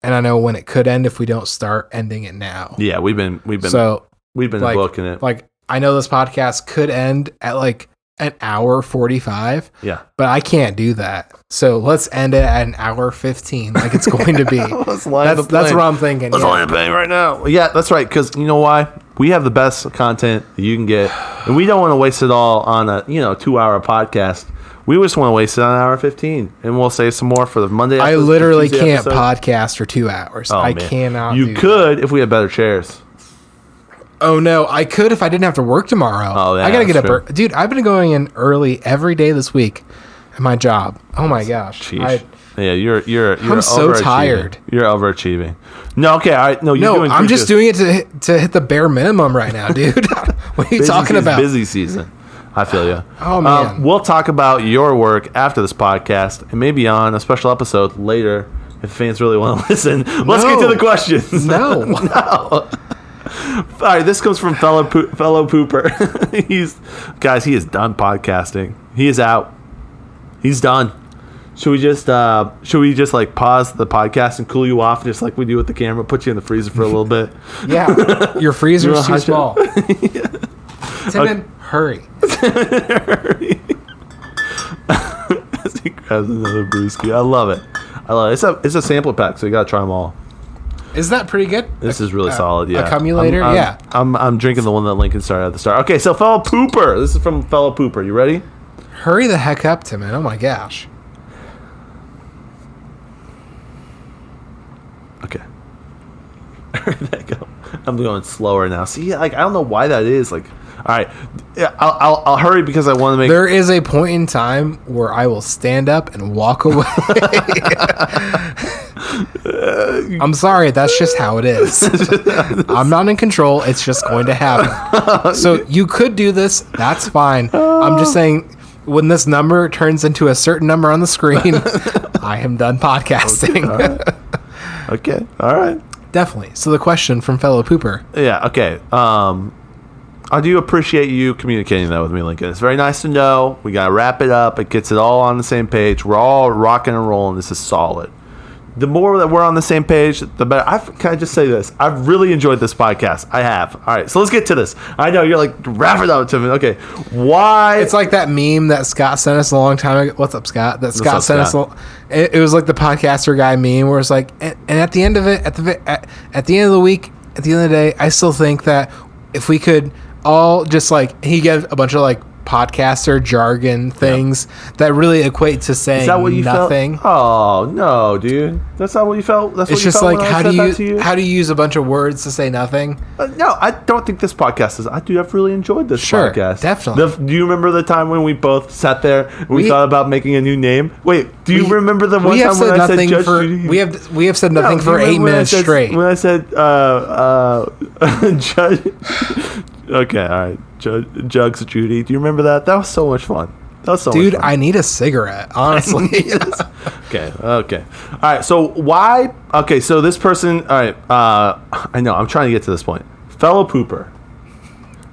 And I know when it could end if we don't start ending it now. Yeah, we've been booking it. Like, I know this podcast could end at like an hour 45. Yeah. But I can't do that. So let's end it at an hour 15 like it's going to be. That's what I'm thinking. Let's line the plane right now. Yeah, that's right. Because you know why? We have the best content that you can get. And we don't want to waste it all on a 2-hour podcast. We just want to waste it on an hour 15, and we'll save some more for the Monday. I literally can't podcast for 2 hours. I cannot. You could if we had better chairs. Oh no, I could if I didn't have to work tomorrow. Oh, yeah, I gotta get up. Dude, I've been going in early every day this week at my job. Oh my gosh. Yeah, you're. I'm so tired. You're overachieving. No, okay, all right. No, you're doing. I'm just doing it to hit the bare minimum right now, dude. What are you talking about? Busy season. I feel you. Oh, man. We'll talk about your work after this podcast and maybe on a special episode later if fans really want to listen. Let's get to the questions. No. No. All right, this comes from fellow pooper. He is done podcasting. He is out. He's done. Should we just like pause the podcast and cool you off just like we do with the camera, put you in the freezer for a little bit? Yeah. Your freezer is too small. Yeah. Timon, hurry. As he grabs another brewski. I love it. It's a sample pack, so you gotta try them all. Is that pretty good? This is really solid. Yeah. Accumulator. Yeah. I'm drinking the one that Lincoln started at the start. Okay, so fellow pooper. This is from fellow pooper. You ready? Hurry the heck up, Timon. Oh my gosh. Okay. There you go. I'm going slower now. See, like I don't know why that is. Like, all right, I'll hurry because I want to make. There is a point in time where I will stand up and walk away. I'm sorry, that's just how it is. I'm not in control. It's just going to happen. So you could do this. That's fine. I'm just saying, when this number turns into a certain number on the screen, I am done podcasting. Okay. All right. Definitely. So the question from fellow pooper. Yeah. Okay. I do appreciate you communicating that with me, Lincoln. It's very nice to know. We got to wrap it up. It gets it all on the same page. We're all rocking and rolling. This is solid. The more that we're on the same page, the better. Can I just say this? I've really enjoyed this podcast. I have. All right, so let's get to this. I know you're like, wrap it up to me. Okay, why? It's like that meme that Scott sent us a long time ago. What's up, Scott? That Scott sent us. It was like the podcaster guy meme where it's like, and at the end of it, at the end of the week, at the end of the day, I still think that if we could all just like, he gave a bunch of like podcaster jargon things that really equate to saying Is that what you nothing. Felt? Oh no, dude, that's not what you felt. That's it's what just you felt like how do you use a bunch of words to say nothing? No, I don't think this podcast is. I've really enjoyed this podcast. Definitely. Do you remember the time when we both sat there and we thought about making a new name? Wait, do you remember the one time when I said Judge Judy? We have said nothing for 8 minutes straight. When I said Judge. Okay, all right. Jugs Judy. Do you remember that? That was so much fun. That was so Dude, much fun. I need a cigarette, honestly. Okay. All right, so why? Okay, so this person, all right, I know, I'm trying to get to this point. Fellow pooper.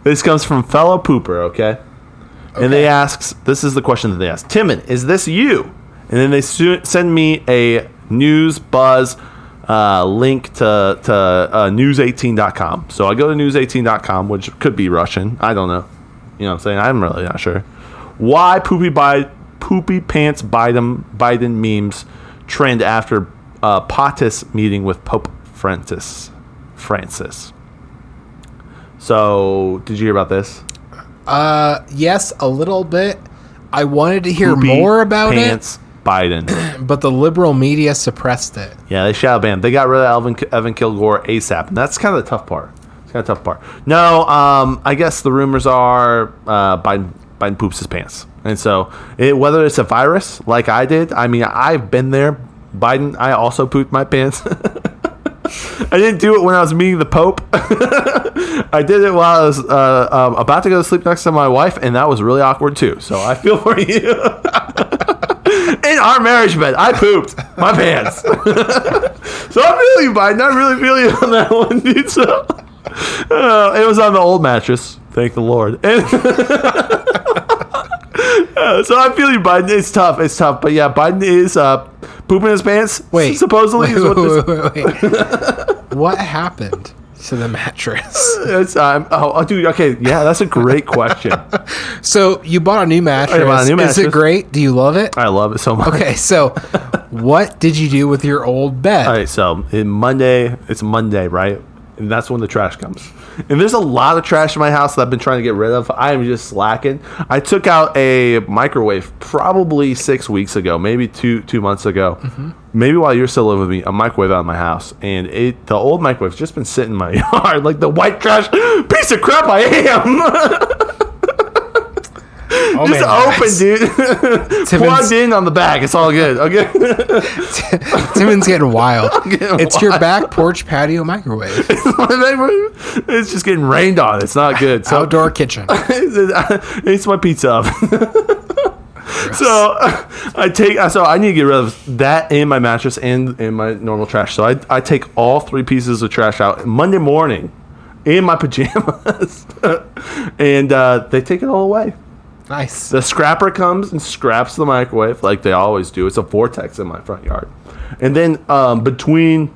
This comes from fellow pooper, okay? And they asks, this is the question that they ask. Timon, is this you? And then they send me a news buzz link to news18.com. So I go to news18.com, which could be Russian. I don't know. You know what I'm saying? I'm really not sure. Why poopy pants Biden memes trend after POTUS meeting with Pope Francis. So, did you hear about this? Yes, a little bit. I wanted to hear more about pants Biden. But the liberal media suppressed it. Yeah, they shadow banned. They got rid of Evan Kilgore ASAP, and that's kind of the tough part. It's kind of the tough part. No, I guess the rumors are Biden poops his pants, and so whether it's a virus like I did, I mean, I've been there. Biden, I also pooped my pants. I didn't do it when I was meeting the Pope. I did it while I was about to go to sleep next to my wife, and that was really awkward too. So I feel for you. In our marriage bed, I pooped my pants. So I'm feeling you, Biden. I really feel you on that one, dude. So it was on the old mattress. Thank the Lord. And so I feel you, Biden. It's tough. But yeah, Biden is pooping his pants. Wait, supposedly is what wait. What happened to the mattress? Dude. Okay, yeah, that's a great question. So you bought a new mattress. I bought a new mattress. Is it great? Do you love it? I love it so much. Okay, so what did you do with your old bed? All right, so it's Monday, right? And that's when the trash comes. And there's a lot of trash in my house that I've been trying to get rid of. I am just slacking. I took out a microwave probably 6 weeks ago, maybe two months ago. Mm-hmm. Maybe while you're still living with me, a microwave out of my house. And the old microwave's just been sitting in my yard like the white trash piece of crap I am. Oh, just man, open, dude. Plugged in on the back. It's all good. Okay. Timon's getting wild. It's your back porch patio microwave. It's just getting rained on. It's not good. So, outdoor kitchen. It's my pizza oven. So I need to get rid of that and my mattress and my normal trash. So I take all 3 pieces of trash out Monday morning in my pajamas, and they take it all away. Nice. The scrapper comes and scraps the microwave like they always do. It's a vortex in my front yard. And then between,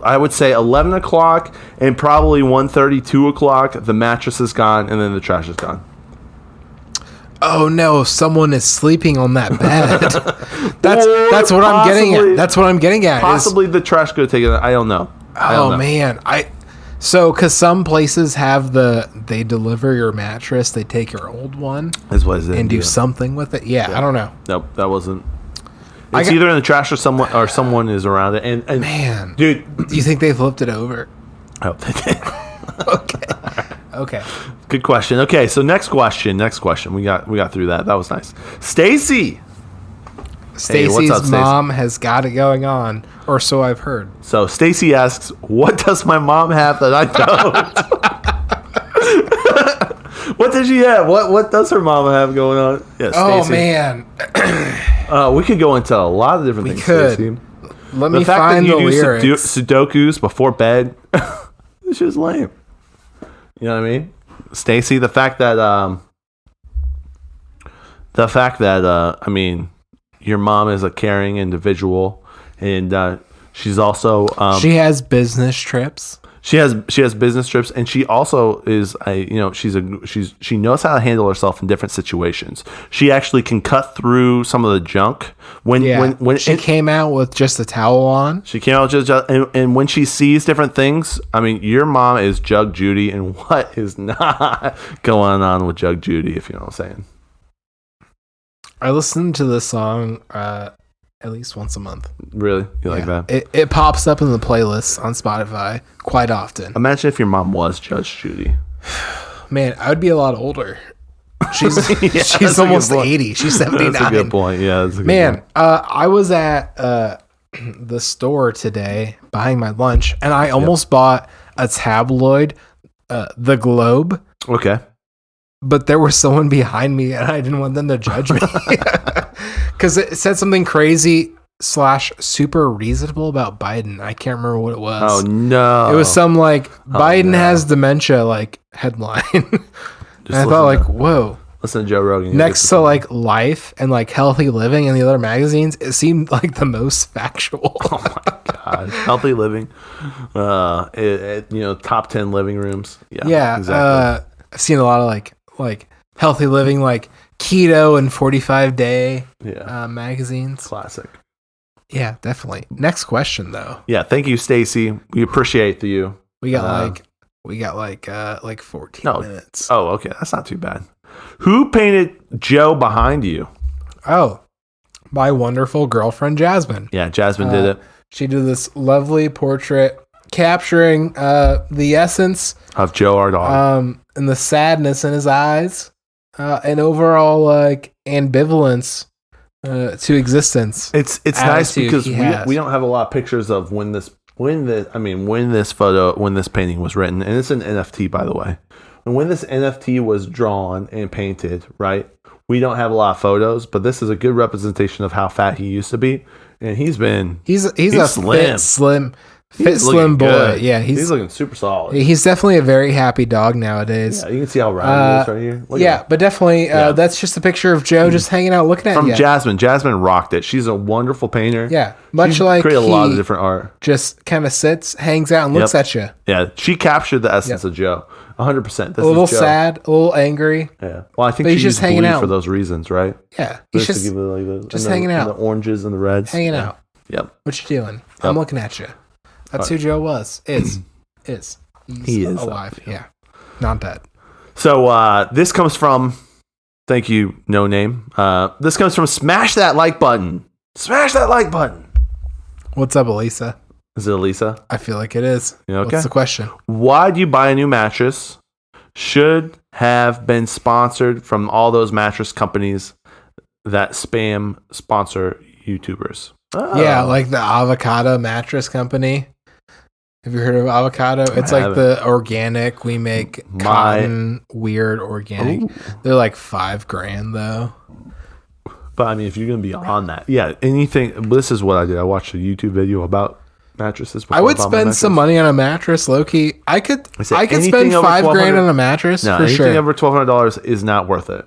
I would say, 11 o'clock and probably 1:30, 2 o'clock, the mattress is gone and then the trash is gone. Oh no, someone is sleeping on that bed. That's what I'm getting at. That's what I'm getting at. Possibly the trash could have taken it. I don't know. Man. Because some places have they deliver your mattress, they take your old one and do something with it. Yeah, I don't know. Nope, that wasn't. It's either in the trash or someone is around it. And man, dude, do you think they flipped it over? I hope they did. Okay. Good question. Okay, so next question. We got through that. That was nice. Stacy's mom has got it going on, or so I've heard. So Stacy asks, "What does my mom have that I don't?" What does she have? What does her mama have going on? Yeah, oh man, we could go into a lot of different things. Stacey. Let me find the lyrics. Sudokus before bed. It's just lame. You know what I mean, Stacy? The fact that I mean, your mom is a caring individual, and she's also she has business trips. She has business trips, and she also is she knows how to handle herself in different situations. She actually can cut through some of the junk when she came out with just a towel on. She came out just and when she sees different things. I mean, your mom is Jug Judy, and what is not going on with Jug Judy? If you know what I'm saying. I listen to this song at least once a month. Really? You like that? It pops up in the playlists on Spotify quite often. Imagine if your mom was Judge Judy. Man, I would be a lot older. She's almost 80. She's 79. That's a good point. Yeah, that's a good point. Man, I was at the store today buying my lunch, and I almost bought a tabloid, The Globe. Okay. But there was someone behind me, and I didn't want them to judge me. Because it said something crazy / super reasonable about Biden. I can't remember what it was. Oh, no. It was some, Biden has dementia, headline. And I thought, whoa. Listen to Joe Rogan. Next to, Life and, Healthy Living and the other magazines, it seemed like the most factual. Oh, my God. Healthy Living. Top 10 living rooms. Yeah. Exactly. I've seen a lot of, Healthy Living, keto and 45-day magazines. Classic. Yeah, definitely. Next question, though. Yeah, thank you, Stacy. We appreciate you. We got 14 minutes. Oh, okay. That's not too bad. Who painted Joe behind you? Oh, my wonderful girlfriend, Jasmine. Yeah, Jasmine did it. She did this lovely portrait capturing the essence of Joe, our dog. And the sadness in his eyes and overall like ambivalence to existence. It's nice because we don't have a lot of pictures of when this painting was written, and it's an NFT, by the way. And when this NFT was drawn and painted, right? We don't have a lot of photos, but this is a good representation of how fat he used to be. And he's a slim boy. Good. Yeah, he's looking super solid. He's definitely a very happy dog nowadays. Yeah, you can see how round he is right here. Look but definitely that's just a picture of Joe just hanging out looking at you. From Jasmine. Jasmine rocked it. She's a wonderful painter. Yeah, much like create a lot of different art. Just kind of sits, hangs out, and looks at you. Yeah, she captured the essence of Joe. 100%. A little sad, a little angry. Yeah. Well, I think she's just hanging out for those reasons, right? Yeah. He's just hanging out. The oranges and the reds. Hanging out. Yep. What you doing? Yep. I'm looking at you. That's who Joe was. Is. He is alive. Yeah. Not dead. So this comes from, thank you, no name. This comes from Smash That Like Button. Smash that like button. What's up, Alyssa? Is it Alyssa? I feel like it is. Okay. What's the question? Why do you buy a new mattress? Should have been sponsored from all those mattress companies that spam sponsor YouTubers. Oh. Yeah, like the Avocado Mattress Company. Have you heard of Avocado? It's like the organic. We make cotton, weird organic. Ooh. They're like $5,000 though. But I mean, if you're gonna be on that, anything. This is what I did. I watched a YouTube video about mattresses. I would spend some money on a mattress, low key. I could spend $5,000 on a mattress for sure. Anything over $1,200 is not worth it.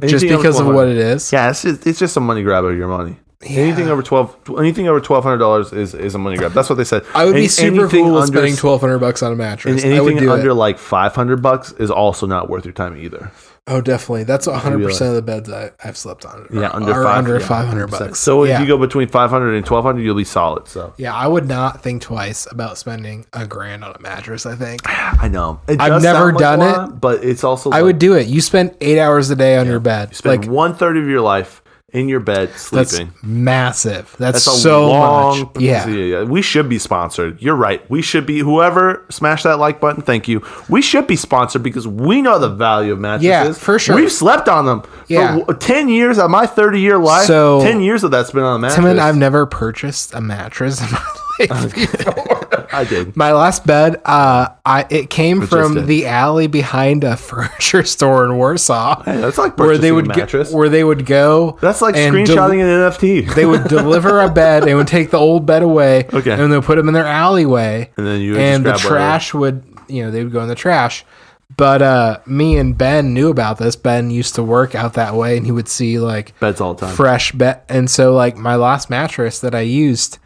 Just because of what it is. Yeah, it's just a money grab of your money. Yeah. Anything over $1,200 is a money grab. That's what they said. I would be super cool with spending $1,200 on a mattress. And anything under like $500 is also not worth your time either. Oh, definitely. That's 100% of the beds I've slept on. Yeah, under $500. So if you go between $500 and $1,200, you'll be solid. So yeah, I would not think twice about spending $1,000 on a mattress. I think I know. I've never done it, but it's also I would do it. You spend 8 hours a day on your bed. You spend 1/3 of your life in your bed sleeping. That's massive. That's a so long much. Yeah. We should be sponsored. You're right. We should be. Whoever smash that like button, thank you. We should be sponsored because we know the value of mattresses. Yeah, for sure. We've slept on them for 10 years of my 30-year life. So 10 years of that's been on a mattress. Timon, I've never purchased a mattress in my life before. I did. My last bed, it came from the alley behind a furniture store in Warsaw. Hey, that's like purchasing a mattress. Where they would go. That's like screenshotting an NFT. They would deliver a bed. They would take the old bed away. Okay. And they'd put them in their alleyway. And then the trash would, they would go in the trash. But me and Ben knew about this. Ben used to work out that way, and he would see like beds all the time, fresh bed. And so like my last mattress that I used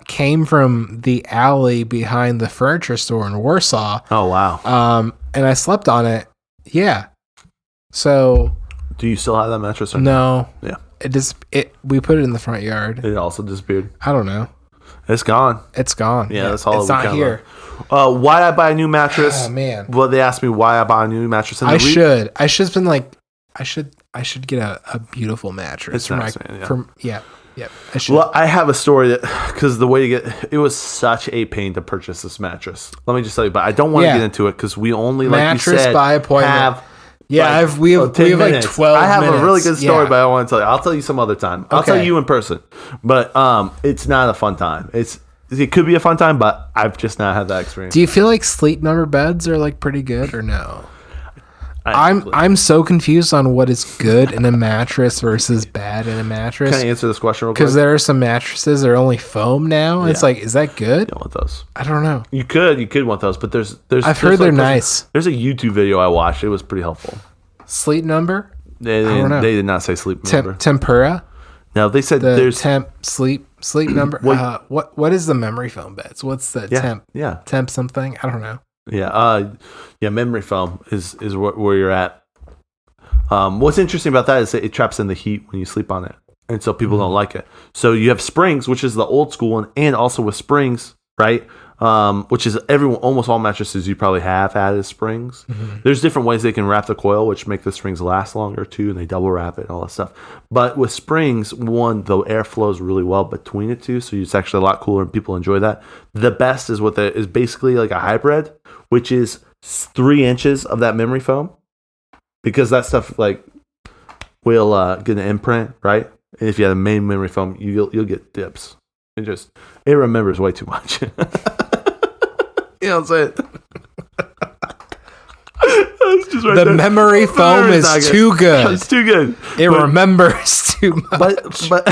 came from the alley behind the furniture store in Warsaw. Oh wow! And I slept on it. Yeah. So. Do you still have that mattress? Or no. Yeah. We put it in the front yard. It also disappeared. I don't know. It's gone. It's gone. Yeah, that's all. It's not here. Why I buy a new mattress? Oh man. Well, they asked me why I buy a new mattress. I should have been like, I should get a beautiful mattress. It's nice, man. Yeah. I should. Well, I have a story because the way to get it was such a pain to purchase this mattress. Let me just tell you, but I don't want to get into it because we only mattress like you said by appointment. We have like 12 I have minutes. a really good story, but I don't want to tell you. I'll tell you some other time. I'll tell you in person. But it's not a fun time. It could be a fun time, but I've just not had that experience. Do you feel like Sleep Number beds are like pretty good or no? I'm so confused on what is good in a mattress versus bad in a mattress. Can I answer this question real quick? Because there are some mattresses that are only foam now. Yeah. It's like, is that good? You don't want those. I don't know. You could want those, but there's I've heard they're nice. There's a YouTube video I watched. It was pretty helpful. Sleep Number? They did not say Sleep Number. Tempura? No, they said there's Sleep Number. What is the memory foam beds? What's the temp? Yeah. Temp something? I don't know. Yeah. Memory foam is where you're at. What's interesting about that is that it traps in the heat when you sleep on it, and so people don't like it. So you have springs, which is the old school one, and also with springs, right? which is almost all mattresses you probably have had as springs. Mm-hmm. There's different ways they can wrap the coil, which make the springs last longer too, and they double wrap it and all that stuff. But with springs, one, the air flows really well between the two, so it's actually a lot cooler and people enjoy that. The best is is basically like a hybrid, which is 3 inches of that memory foam, because that stuff like will get an imprint, right? And if you have a main memory foam, you'll get dips. It remembers way too much. You know what I'm saying? The memory foam is too good. It's too good. It remembers too much. But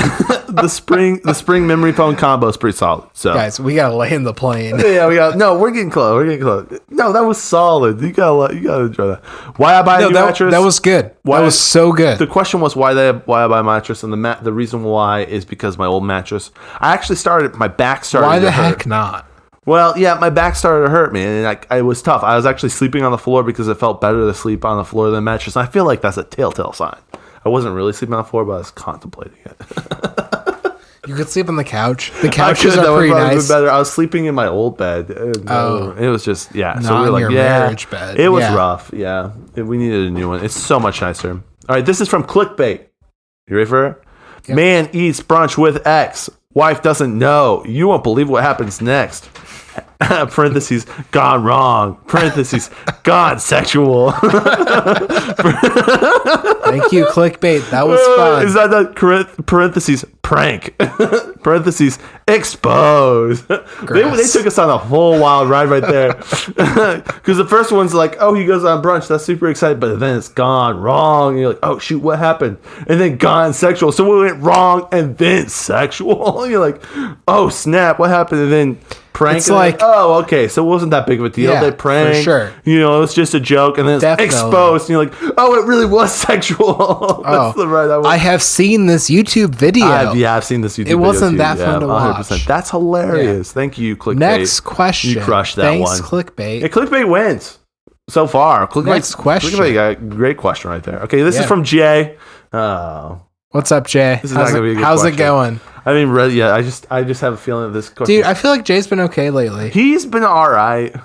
the spring memory foam combo is pretty solid. So guys, we gotta lay in the plane. Yeah, we're getting close. No, that was solid. You gotta enjoy that. Why I buy a new mattress? That was good. That was so good. The question was why I buy a mattress, and the reason why is because my old mattress. I actually my back started. Why the to hurt. heck not? Well, yeah, my back started to hurt, man, and it was tough. I was actually sleeping on the floor because it felt better to sleep on the floor than the mattress. And I feel like that's a telltale sign. I wasn't really sleeping on the floor, but I was contemplating it. You could sleep on the couch. The couches are pretty nice. Better. I was sleeping in my old bed. It was just not so we were like, marriage bed. It was rough. Yeah, we needed a new one. It's so much nicer. All right, this is from Clickbait. You ready for it? Yep. Man eats brunch with ex. Wife doesn't know. You won't believe what happens next. Parentheses, gone wrong. Parentheses, gone sexual. Thank you, Clickbait. That was fun. Is that parentheses, prank. Parentheses, expose. They took us on a whole wild ride right there. Because the first one's like, oh, he goes on brunch. That's super exciting. But then it's gone wrong. And you're like, oh, shoot, what happened? And then gone sexual. So we went wrong and then sexual. And you're like, oh, snap. What happened? And then prank. It's like, oh, okay. So it wasn't that big of a deal. Yeah, they pranked. For sure. You know, it was just a joke. And then it's exposed. And you're like, oh, it really was sexual. That's the right. I have seen this YouTube video. I've seen this YouTube video. It wasn't that fun to watch. That's hilarious. Yeah. Thank you, Clickbait. Next question. You crushed that Thanks, one. Clickbait. Yeah, Clickbait wins so far. Next question. Clickbait got a great question right there. Okay, this is from Jay. What's up, Jay? This is not gonna be a good how's question. it going? I mean, really, yeah. I just have a feeling that this question. Dude, I feel like Jay's been okay lately. He's been all right.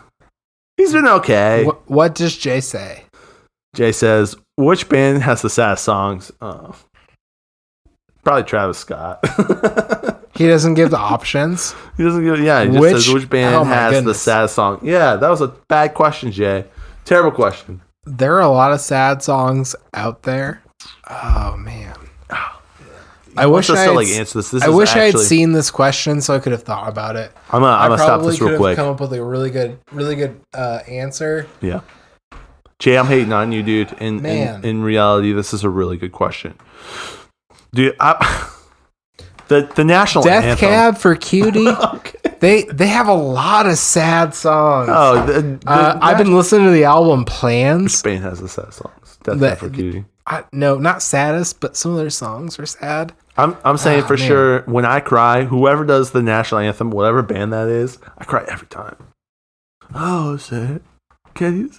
He's been okay. What does Jay say? Jay says, which band has the saddest songs? Probably Travis Scott. He doesn't give the options. He doesn't give. Yeah, he just says which band has the saddest song. Yeah, that was a bad question, Jay. Terrible question. There are a lot of sad songs out there. Oh man. I wish I answer this. I wish I had seen this question so I could have thought about it. I'm gonna stop this real quick. Come up with a really good answer. Yeah, Jay, I'm hating on you, dude. In reality, this is a really good question, dude. The national Death anthem. Cab for Cutie. Okay. They have a lot of sad songs. Oh, I've been listening to the album Plans. Spain has the sad songs. Death Cab for Cutie. No, not saddest, but some of their songs are sad. I'm saying sure, when I cry, whoever does the national anthem, whatever band that is, I cry every time. Oh, shit. Can you?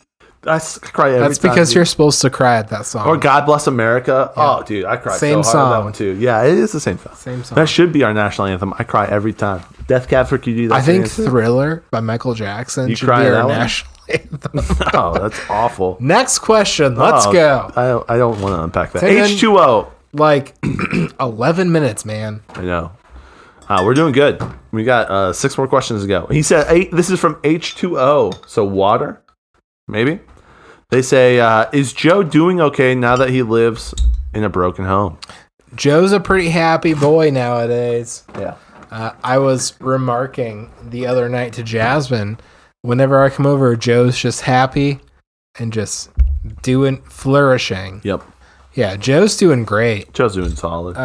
I cry every time. That's because you're supposed to cry at that song. Or God Bless America. Yeah. Oh, dude, I cry so hard at that one too. Yeah, it is the same song. Same song. That should be our national anthem. I cry every time. Death Cab for Cutie. I think Thriller by Michael Jackson should be our national anthem. Oh, that's awful. Next question. Let's go. I don't want to unpack that. H2O. Like 11 minutes, man. I know. We're doing good. We got 6 more questions to go. He said, this is from H2O. So water, maybe. They say, is Joe doing okay now that he lives in a broken home? Joe's a pretty happy boy nowadays. Yeah. I was remarking the other night to Jasmine, whenever I come over, Joe's just happy and just flourishing. Yep. Yeah, Joe's doing great. Joe's doing solid.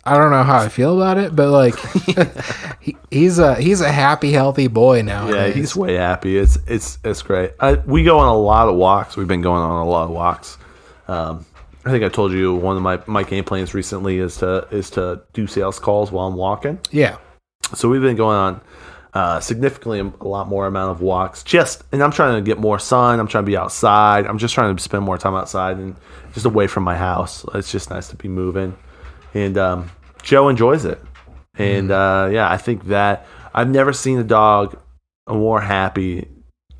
I don't know how I feel about it, but like he's a happy, healthy boy now. Yeah, he's way happy. It's great. We go on a lot of walks. We've been going on a lot of walks. I think I told you one of my game plans recently is to do sales calls while I'm walking. Yeah. So we've been going on significantly a lot more amount of walks. And I'm trying to get more sun. I'm trying to be outside. I'm just trying to spend more time outside and just away from my house. It's just nice to be moving. And Joe enjoys it. And I think that I've never seen a dog more happy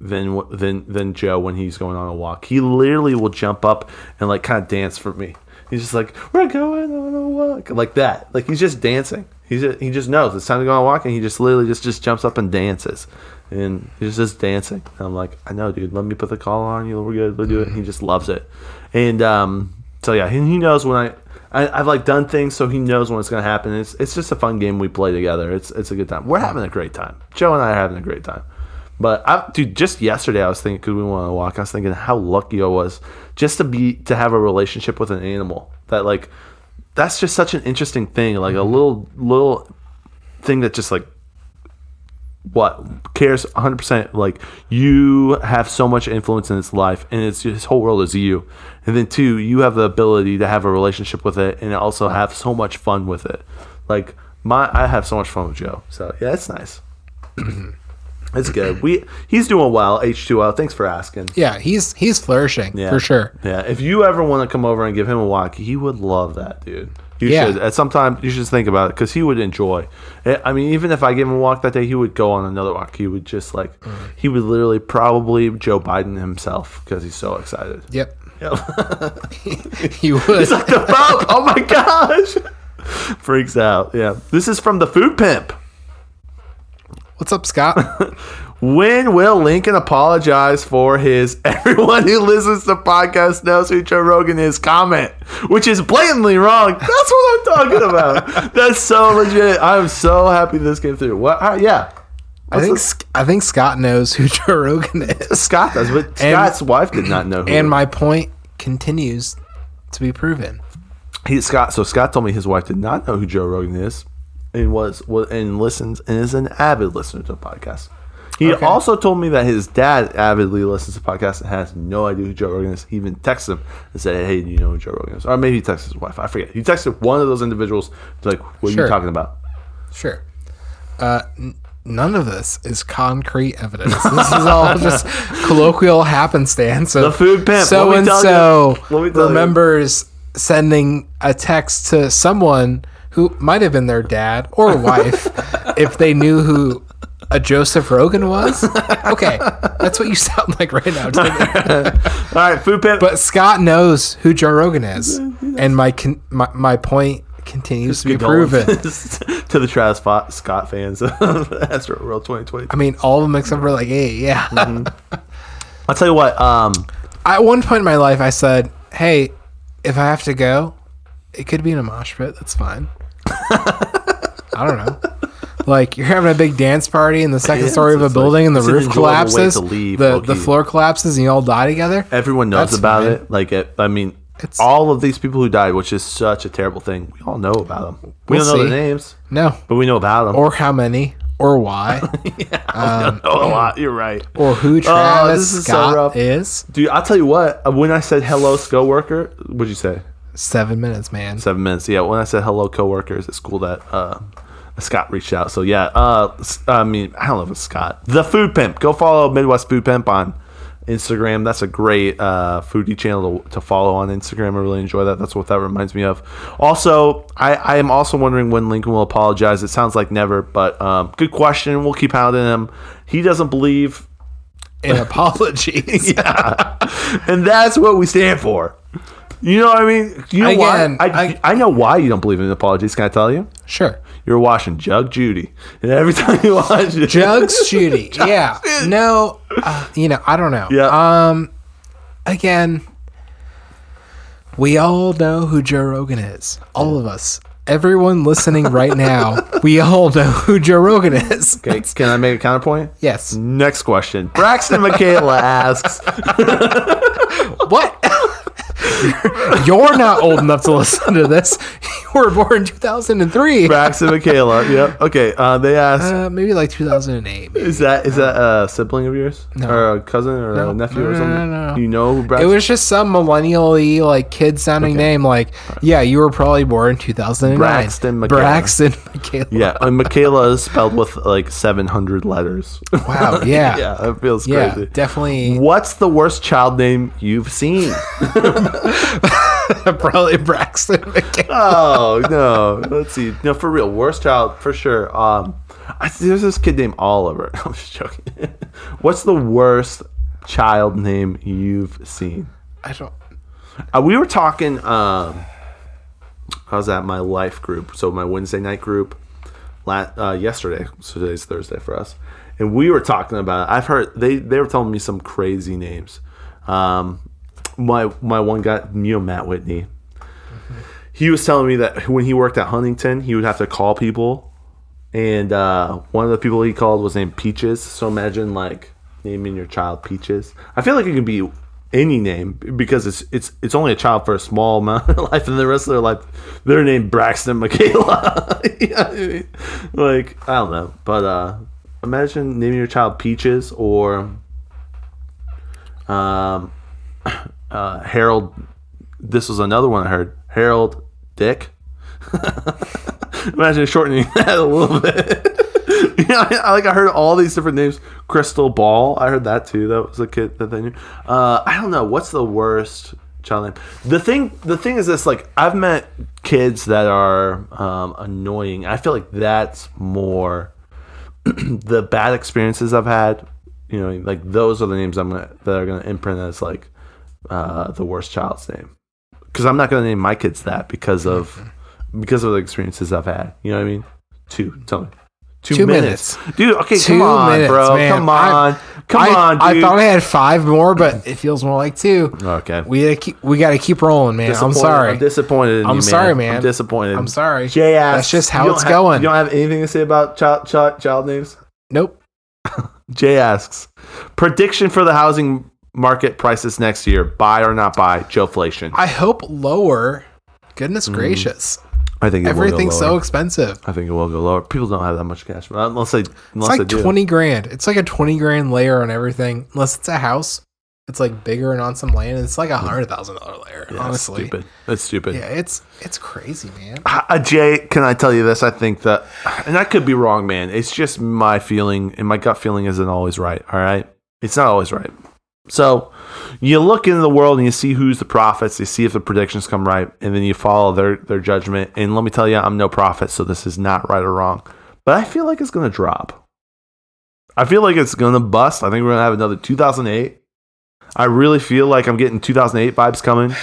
than Joe when he's going on a walk. He literally will jump up and like kind of dance for me. He's just like, we're going on a walk, like that. Like he's just dancing. He just knows it's time to go on a walk, and he just literally just jumps up and dances, and he's just dancing. And I'm like, I know, dude. Let me put the collar on you. We're good. We'll do it. And he just loves it. And so yeah, he knows when I've like done things, so he knows when it's gonna happen. It's just a fun game we play together. It's a good time. We're having a great time. Joe and I are having a great time. But dude, just yesterday I was thinking, because we went on a walk, I was thinking how lucky I was just to have a relationship with an animal. That like, that's just such an interesting thing. Like a little thing that just like cares 100%. Like you have so much influence in its life, and his whole world is you. And then 2, you have the ability to have a relationship with it, and also have so much fun with it. Like I have so much fun with Joe. So yeah, it's nice. It's good. He's doing well. H2O. Thanks for asking. Yeah, he's flourishing for sure. Yeah, if you ever want to come over and give him a walk, he would love that, dude. You should. At some time, you should think about it, because he would enjoy. I mean, even if I gave him a walk that day, he would go on another walk. He would just like, he would literally probably Joe Biden himself, because he's so excited. Yep. He would. He's like the Pope. Oh my gosh. Freaks out. Yeah. This is from the Food Pimp. What's up, Scott? When will Lincoln apologize for his "everyone who listens to podcasts knows who Joe Rogan is" comment, which is blatantly wrong? That's what I'm talking about. That's so legit. I'm so happy this came through. What? Yeah. I think Scott knows who Joe Rogan is. Scott does, but Scott's wife did not know who. And my point continues to be proven. Scott told me his wife did not know who Joe Rogan is, and listens and is an avid listener to the podcast. He also told me that his dad avidly listens to podcasts and has no idea who Joe Rogan is. He even texted him and said, "Hey, do you know who Joe Rogan is?" Or maybe he texted his wife. I forget. He texted one of those individuals to like, "What are you talking about?" Sure. None of this is concrete evidence. This is all just colloquial happenstance. The Food Pimp. So and so remembers sending a text to someone who might have been their dad or wife if they knew who a Joseph Rogan was. Okay, that's what you sound like right now. All right, Food Pimp. But Scott knows who Joe Rogan is, and my point continues to be proven. To the Travis Scott fans of Astro World 2020. I mean, all of them except for like 8. Yeah. Mm-hmm. I'll tell you what. At one point in my life, I said, "Hey, if I have to go, it could be in a mosh pit. That's fine." I don't know. Like, you're having a big dance party in the second story of a building, and the roof collapses, the floor collapses, and you all die together. Everyone knows about it. Like, all of these people who died, which is such a terrible thing, we all know about them. We don't know their names. No. But we know about them. Or how many. Or why. Yeah, we don't know a lot. You're right. Or who Travis Scott is. Dude, I'll tell you what. When I said hello, coworker, what'd you say? 7 minutes, man. 7 minutes. Yeah, when I said hello, coworkers at school, that Scott reached out. So yeah, I mean, I don't know if it's Scott. The Food Pimp. Go follow Midwest Food Pimp on Instagram. That's a great foodie channel to follow on Instagram. I really enjoy that. That's what that reminds me of. Also, I am also wondering when Lincoln will apologize. It sounds like never, but good question. We'll keep hounding him. He doesn't believe in apologies. Yeah. And that's what we stand for. You know what I mean? You know why? I know why you don't believe in apologies. Can I tell you? Sure. You're watching Jug Judy, and every time you watch it, Jug's Judy. Yeah. No. I don't know. Yeah. Again, we all know who Joe Rogan is. All of us. Everyone listening right now, we all know who Joe Rogan is. Okay. Can I make a counterpoint? Yes. Next question. Braxton Michaela asks, "What? You're not old enough to listen to this. You were born in 2003. Braxton Michaela. Yep. Okay. They asked. Maybe like 2008. Maybe. Is that a sibling of yours? No. Or a cousin or a nephew or something? No. You know who Braxton? It was just some millennial-y, like, kid-sounding name. Like, yeah, you were probably born in 2009. Braxton Michaela. Yeah. And Michaela is spelled with like 700 letters. Wow. Yeah. Yeah. It feels crazy. Yeah. Definitely. What's the worst child name you've seen? Probably Braxton McKayla. Oh, no. Let's see. No, for real. Worst child, for sure. There's this kid named Oliver. I'm just joking. What's the worst child name you've seen? I don't. We were talking. I was at my life group, so my Wednesday night group, yesterday. So today's Thursday for us, and we were talking about it. I've heard they were telling me some crazy names. My one guy, Matt Whitney. Mm-hmm. He was telling me that when he worked at Huntington, he would have to call people, and one of the people he called was named Peaches. So imagine like naming your child Peaches. I feel like it could be any name because it's only a child for a small amount of life, and the rest of their life they're named Braxton Michaela. You know what I mean? Like, I don't know, but imagine naming your child Peaches or Harold. This was another one I heard, Harold Dick. Imagine shortening that a little bit. I heard all these different names. Crystal Ball, I heard that too. That was a kid that they knew. I don't know what's the worst child name. The thing is this: like, I've met kids that are annoying. I feel like that's more the bad experiences I've had. You know, like those are the names that are gonna imprint as like the worst child's name. Because I'm not gonna name my kids that because of the experiences I've had. You know what I mean? Tell me. 2 minutes. Dude, okay, 2 come on, minutes, bro. Man. Come on, dude. I thought I had 5 more, but it feels more like 2. Okay. We got to keep rolling, man. I'm sorry. I'm disappointed in you, I'm sorry, man. I'm disappointed. I'm sorry. Jay asks, that's just how it's going. You don't have anything to say about child names? Nope. Jay asks, prediction for the housing market prices next year. Buy or not buy? Joeflation. I hope lower. Goodness gracious. I think everything's so expensive. I think it will go lower. People don't have that much cash, unless it's like $20,000. It's like a $20,000 layer on everything. Unless it's a house, it's like bigger and on some land. It's like $100,000 layer. Yeah, honestly, That's stupid. Yeah, it's crazy, man. Jay, can I tell you this? I think that, and I could be wrong, man. It's just my feeling, and my gut feeling isn't always right. All right, it's not always right. So you look into the world and you see who's the prophets. You see if the predictions come right, and then you follow their judgment. And let me tell you, I'm no prophet, so this is not right or wrong. But I feel like it's going to drop. I feel like it's going to bust. I think we're going to have another 2008. I really feel like I'm getting 2008 vibes coming.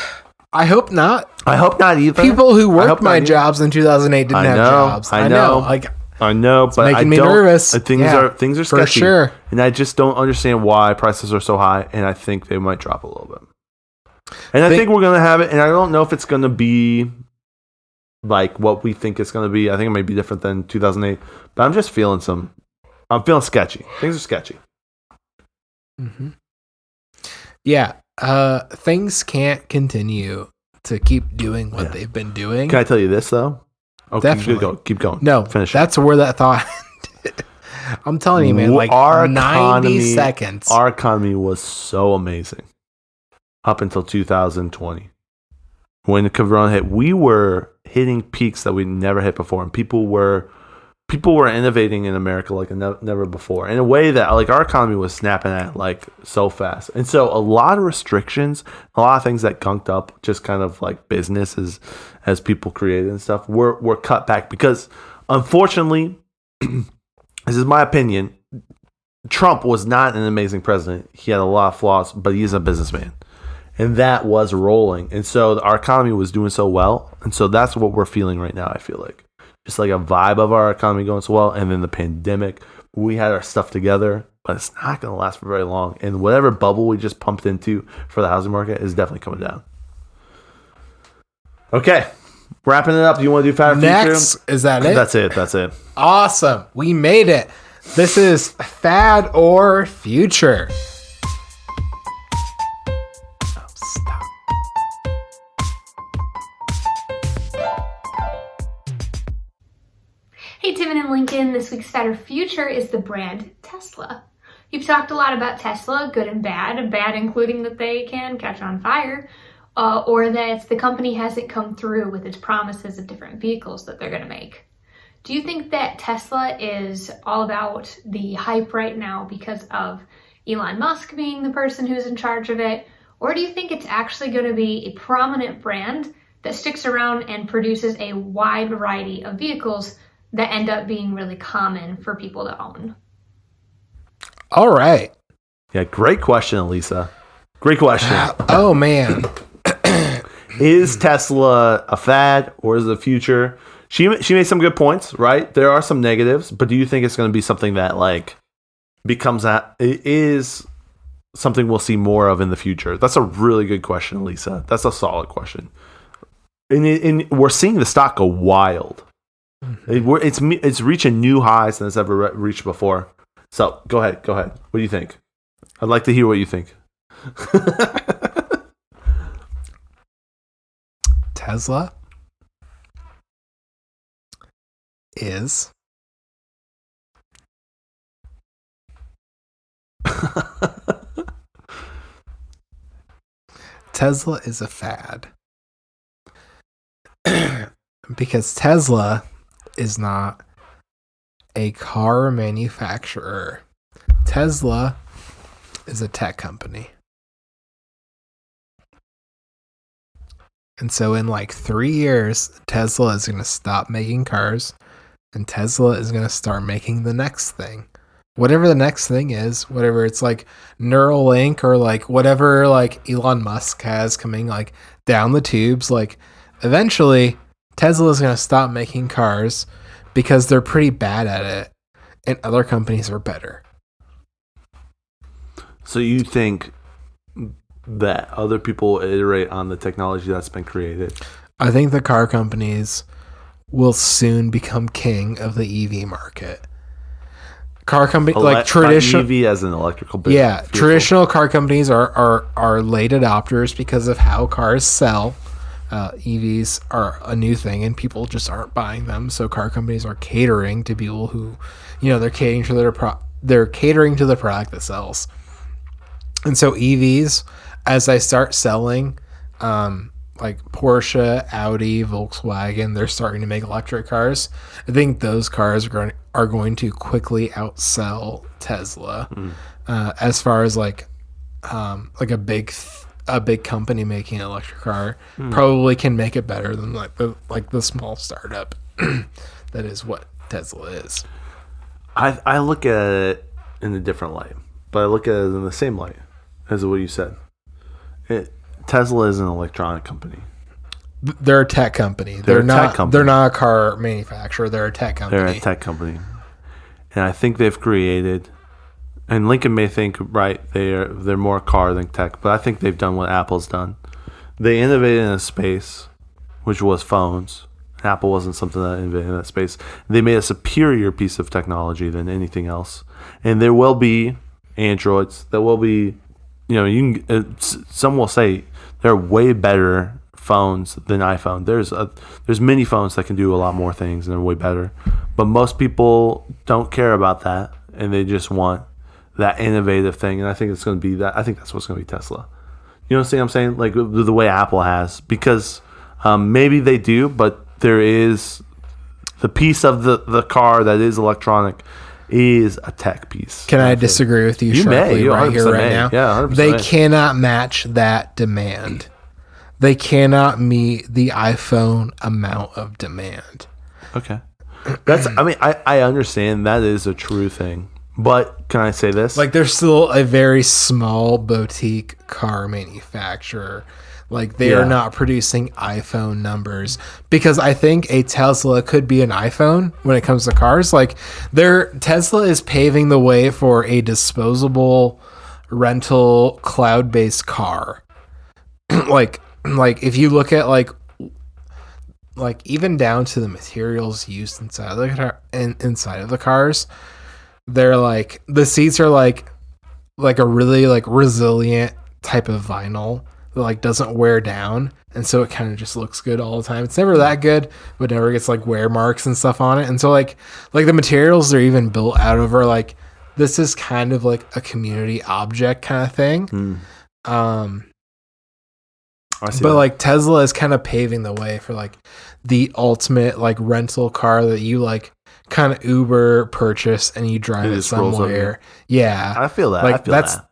I hope not. I hope not either. People who worked my jobs in 2008 didn't have jobs. I know. I know, but making me nervous. Things are sketchy, for sure. And I just don't understand why prices are so high. And I think they might drop a little bit. And I think we're gonna have it. And I don't know if it's gonna be like what we think it's gonna be. I think it might be different than 2008. But I'm just feeling I'm feeling sketchy. Things are sketchy. Mm-hmm. Yeah. Things can't continue to keep doing what they've been doing. Can I tell you this though? Oh, definitely. Keep going. No, finish. That's where that thought ended. I'm telling you, man, like our 90 seconds. Our economy was so amazing up until 2020. When the corona hit, we were hitting peaks that we'd never hit before, and people were innovating in America like never before, in a way that like our economy was snapping at like so fast. And so a lot of restrictions, a lot of things that gunked up, just kind of like businesses as people created and stuff, were cut back because, unfortunately, this is my opinion, Trump was not an amazing president. He had a lot of flaws, but he's a businessman. And that was rolling. And so our economy was doing so well. And so that's what we're feeling right now, I feel like. Just like a vibe of our economy going so well. And then the pandemic, we had our stuff together, but it's not going to last for very long. And whatever bubble we just pumped into for the housing market is definitely coming down. Okay. Wrapping it up. Do you want to do Fad or Future? Next, is that it? That's it. Awesome. We made it. This is Fad or Future. Oh, stop. Hey, Timon and Lincoln. This week's Fad or Future is the brand Tesla. You've talked a lot about Tesla, good and bad including that they can catch on fire, or that the company hasn't come through with its promises of different vehicles that they're going to make. Do you think that Tesla is all about the hype right now because of Elon Musk being the person who's in charge of it? Or do you think it's actually going to be a prominent brand that sticks around and produces a wide variety of vehicles that end up being really common for people to own? All right. Yeah, great question, Alyssa. Great question. Oh, man. Is Tesla a fad or is it the future? She made some good points, right? There are some negatives, but do you think it's going to be something that like becomes it is something we'll see more of in the future? That's a really good question, Lisa. That's a solid question. And we're seeing the stock go wild. It's reaching new highs than it's ever reached before. So go ahead. What do you think? I'd like to hear what you think. Tesla is Tesla is a fad because Tesla is not a car manufacturer. Tesla is a tech company. And so in like 3 years, Tesla is going to stop making cars and Tesla is going to start making the next thing. Whatever the next thing is, whatever it's like Neuralink or like whatever like Elon Musk has coming like down the tubes, like eventually Tesla is going to stop making cars because they're pretty bad at it and other companies are better. So you think that other people iterate on the technology that's been created? I think the car companies will soon become king of the EV market. Car company like traditional EV as an electrical business. Yeah, traditional car companies are late adopters because of how cars sell. EVs are a new thing and people just aren't buying them. So car companies are catering to people who, they're catering to the product that sells. And so EVs, as they start selling, like Porsche, Audi, Volkswagen, they're starting to make electric cars. I think those cars are going to quickly outsell Tesla. As far as like a big company making an electric car probably can make it better than like the small startup that is what Tesla is. I look at it in a different light, but I look at it in the same light as what you said. Tesla is an electronic company. They're a tech company. They're not a car manufacturer. They're a tech company. They're a tech company. And I think they've created, and Lincoln may think, right, they're more car than tech, but I think they've done what Apple's done. They innovated in a space, which was phones. Apple wasn't something that innovated in that space. They made a superior piece of technology than anything else. And there will be Androids. There will be, some will say they're way better phones than iPhone. There's many phones that can do a lot more things and they're way better. But most people don't care about that, and they just want that innovative thing. And I think it's going to be that. I think that's what's going to be Tesla. You know what I'm saying? Like the way Apple has, because maybe they do, but there is the piece of the car that is electronic is a tech piece. Can I disagree with you sharply right here, right now? Yeah, 100%. They cannot match that demand. They cannot meet the iPhone amount of demand. Okay. I understand that is a true thing. But can I say this? Like, they're still a very small boutique car manufacturer. Like, they are not producing iPhone numbers, because I think a Tesla could be an iPhone when it comes to cars. Like, Tesla is paving the way for a disposable rental cloud-based car. like if you look at like even down to the materials used inside of the cars, they're like, the seats are like a really like resilient type of vinyl that like doesn't wear down, and so it kind of just looks good all the time. It's never that good, but never gets like wear marks and stuff on it. And so like the materials they're even built out of are like, this is kind of like a community object kind of thing. But like Tesla is kind of paving the way for like the ultimate like rental car that you like kind of Uber purchase and you drive it somewhere. Yeah. I feel that. Like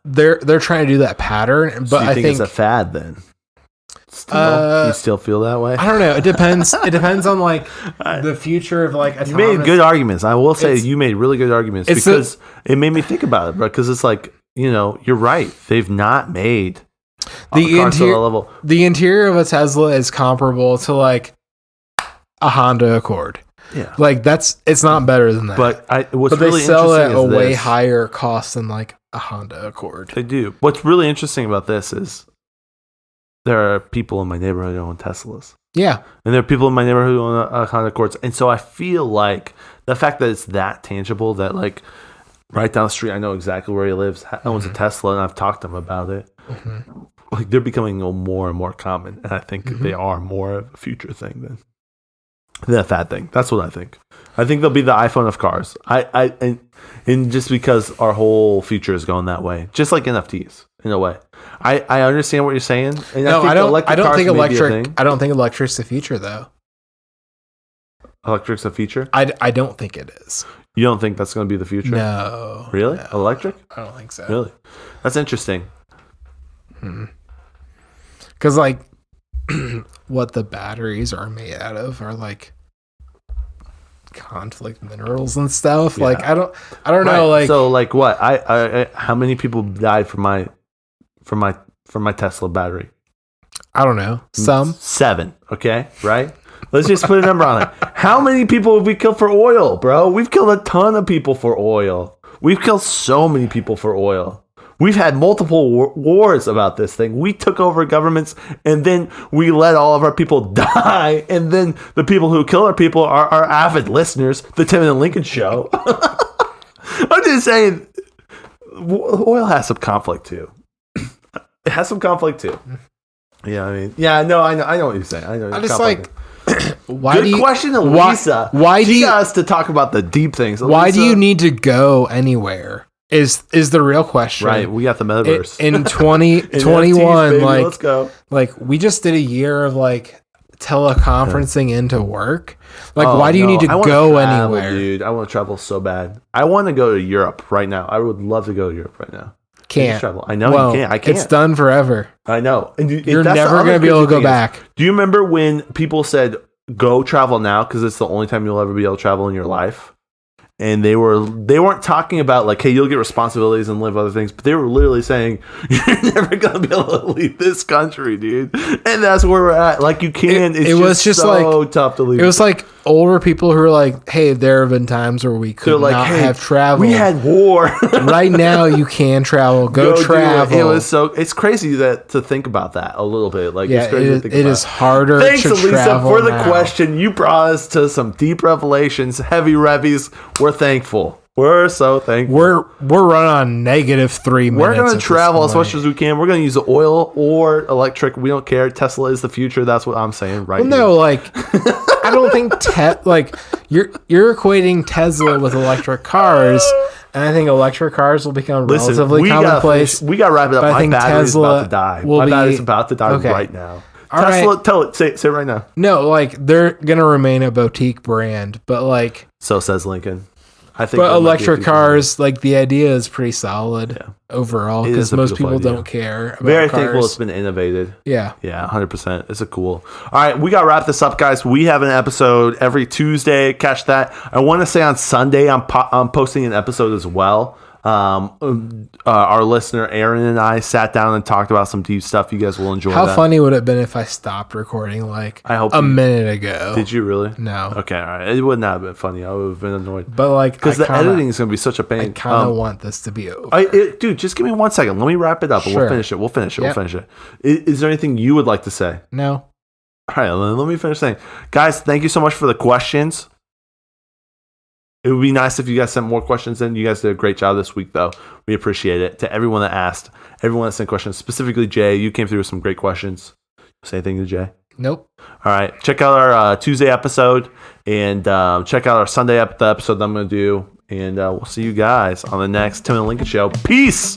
they're trying to do that pattern, but I think it's a fad then. You still feel that way? I don't know. It depends. It depends on like the future of like autonomous. You made good arguments. I will say you made really good arguments because it made me think about it, bro. Because it's like, you're right. They've not made the interior of a Tesla is comparable to like a Honda Accord. Yeah, like it's not better than that. But they sell it at a way higher cost than like a Honda Accord. They do. What's really interesting about this is there are people in my neighborhood who own Teslas. Yeah, and there are people in my neighborhood who own Honda Accords, and so I feel like the fact that it's that tangible, that like right down the street, I know exactly where he lives, owns a Tesla, and I've talked to him about it. Mm-hmm. Like they're becoming more and more common, and I think they are more of a future thing than a fad thing. That's what I think. I think they'll be the iPhone of cars. And just because our whole future is going that way, just like NFTs in a way. I understand what you're saying. And no, I don't think electric's the future though. Electric's a feature? I don't think it is. You don't think that's going to be the future? No. Really? No. Electric? I don't think so. Really? That's interesting. Because like what the batteries are made out of are like conflict minerals and stuff. Yeah. Like I don't know. Like so, like what? I how many people died from my Tesla battery? I don't know. Some 7. Okay, right. Let's just put a number on it. How many people have we killed for oil, bro? We've killed a ton of people for oil. We've killed so many people for oil. We've had multiple wars about this thing. We took over governments, and then we let all of our people die. And then the people who kill our people are our avid listeners, the Timon and Lincoln Show. I'm just saying, oil has some conflict too. It has some conflict too. Yeah, I mean, I know what you're saying. I know. I just like. Good question, Alyssa. Why do you got us to talk about the deep things? Alyssa? Why do you need to go anywhere? Is the real question. Right, we got the metaverse. In 2021, like, let's go. Like, we just did a year of, like, teleconferencing into work. Like, why do you need to go anywhere? Dude, I want to travel so bad. I want to go to Europe right now. I would love to go to Europe right now. Can't. Travel. I know you can't. I can't. It's done forever. I know. And you're never going to be able to go back. Do you remember when people said, go travel now because it's the only time you'll ever be able to travel in your life? And they weren't talking about like, hey, you'll get responsibilities and live other things, but they were literally saying you're never gonna be able to leave this country, dude. And that's where we're at. Like you can. It was just so like, tough to leave. It was like older people who were like, hey, there have been times where we could not have traveled. We had war. Right now, you can travel. Go travel. It was it's crazy to think about that a little bit. Like it's crazy to think about. It is harder. Thanks, to Alyssa, travel for the now. question. You brought us to some deep revelations, heavy revies. We're thankful. We're so thankful. We're running on -3 minutes. We're going to travel as much as we can. We're going to use the oil or electric. We don't care. Tesla is the future. That's what I'm saying right now. No, like I don't think you're equating Tesla with electric cars, and I think electric cars will become relatively commonplace. We got to wrap it up. My battery's about to die. My battery's about to die right now. Tesla, right. Tell it. Say it right now. No, like they're going to remain a boutique brand, but like so says Lincoln. I think but electric cars, like the idea is pretty solid overall because most people don't care about Very cars. thankful it's been innovated. Yeah. Yeah, 100%. It's a cool. All right, we got to wrap this up, guys. We have an episode every Tuesday. Catch that. I want to say on Sunday, I'm posting an episode as well. Our listener Aaron and I sat down and talked about some deep stuff. You guys will enjoy. How funny would it have been if I stopped recording like a minute ago? Did you really? No. Okay, all right. It would not have been funny. I would have been annoyed. But like, because the editing is going to be such a pain. I kind of want this to be over. Dude, just give me 1 second. Let me wrap it up, and we'll finish it. We'll finish it. Is there anything you would like to say? No. All right, let me finish saying, guys, thank you so much for the questions. It would be nice if you guys sent more questions in. You guys did a great job this week, though. We appreciate it. To everyone that asked, everyone that sent questions, specifically Jay, you came through with some great questions. Say anything to Jay? Nope. All right. Check out our Tuesday episode and check out our Sunday episode that I'm going to do. And we'll see you guys on the next Timon and Lincoln Show. Peace!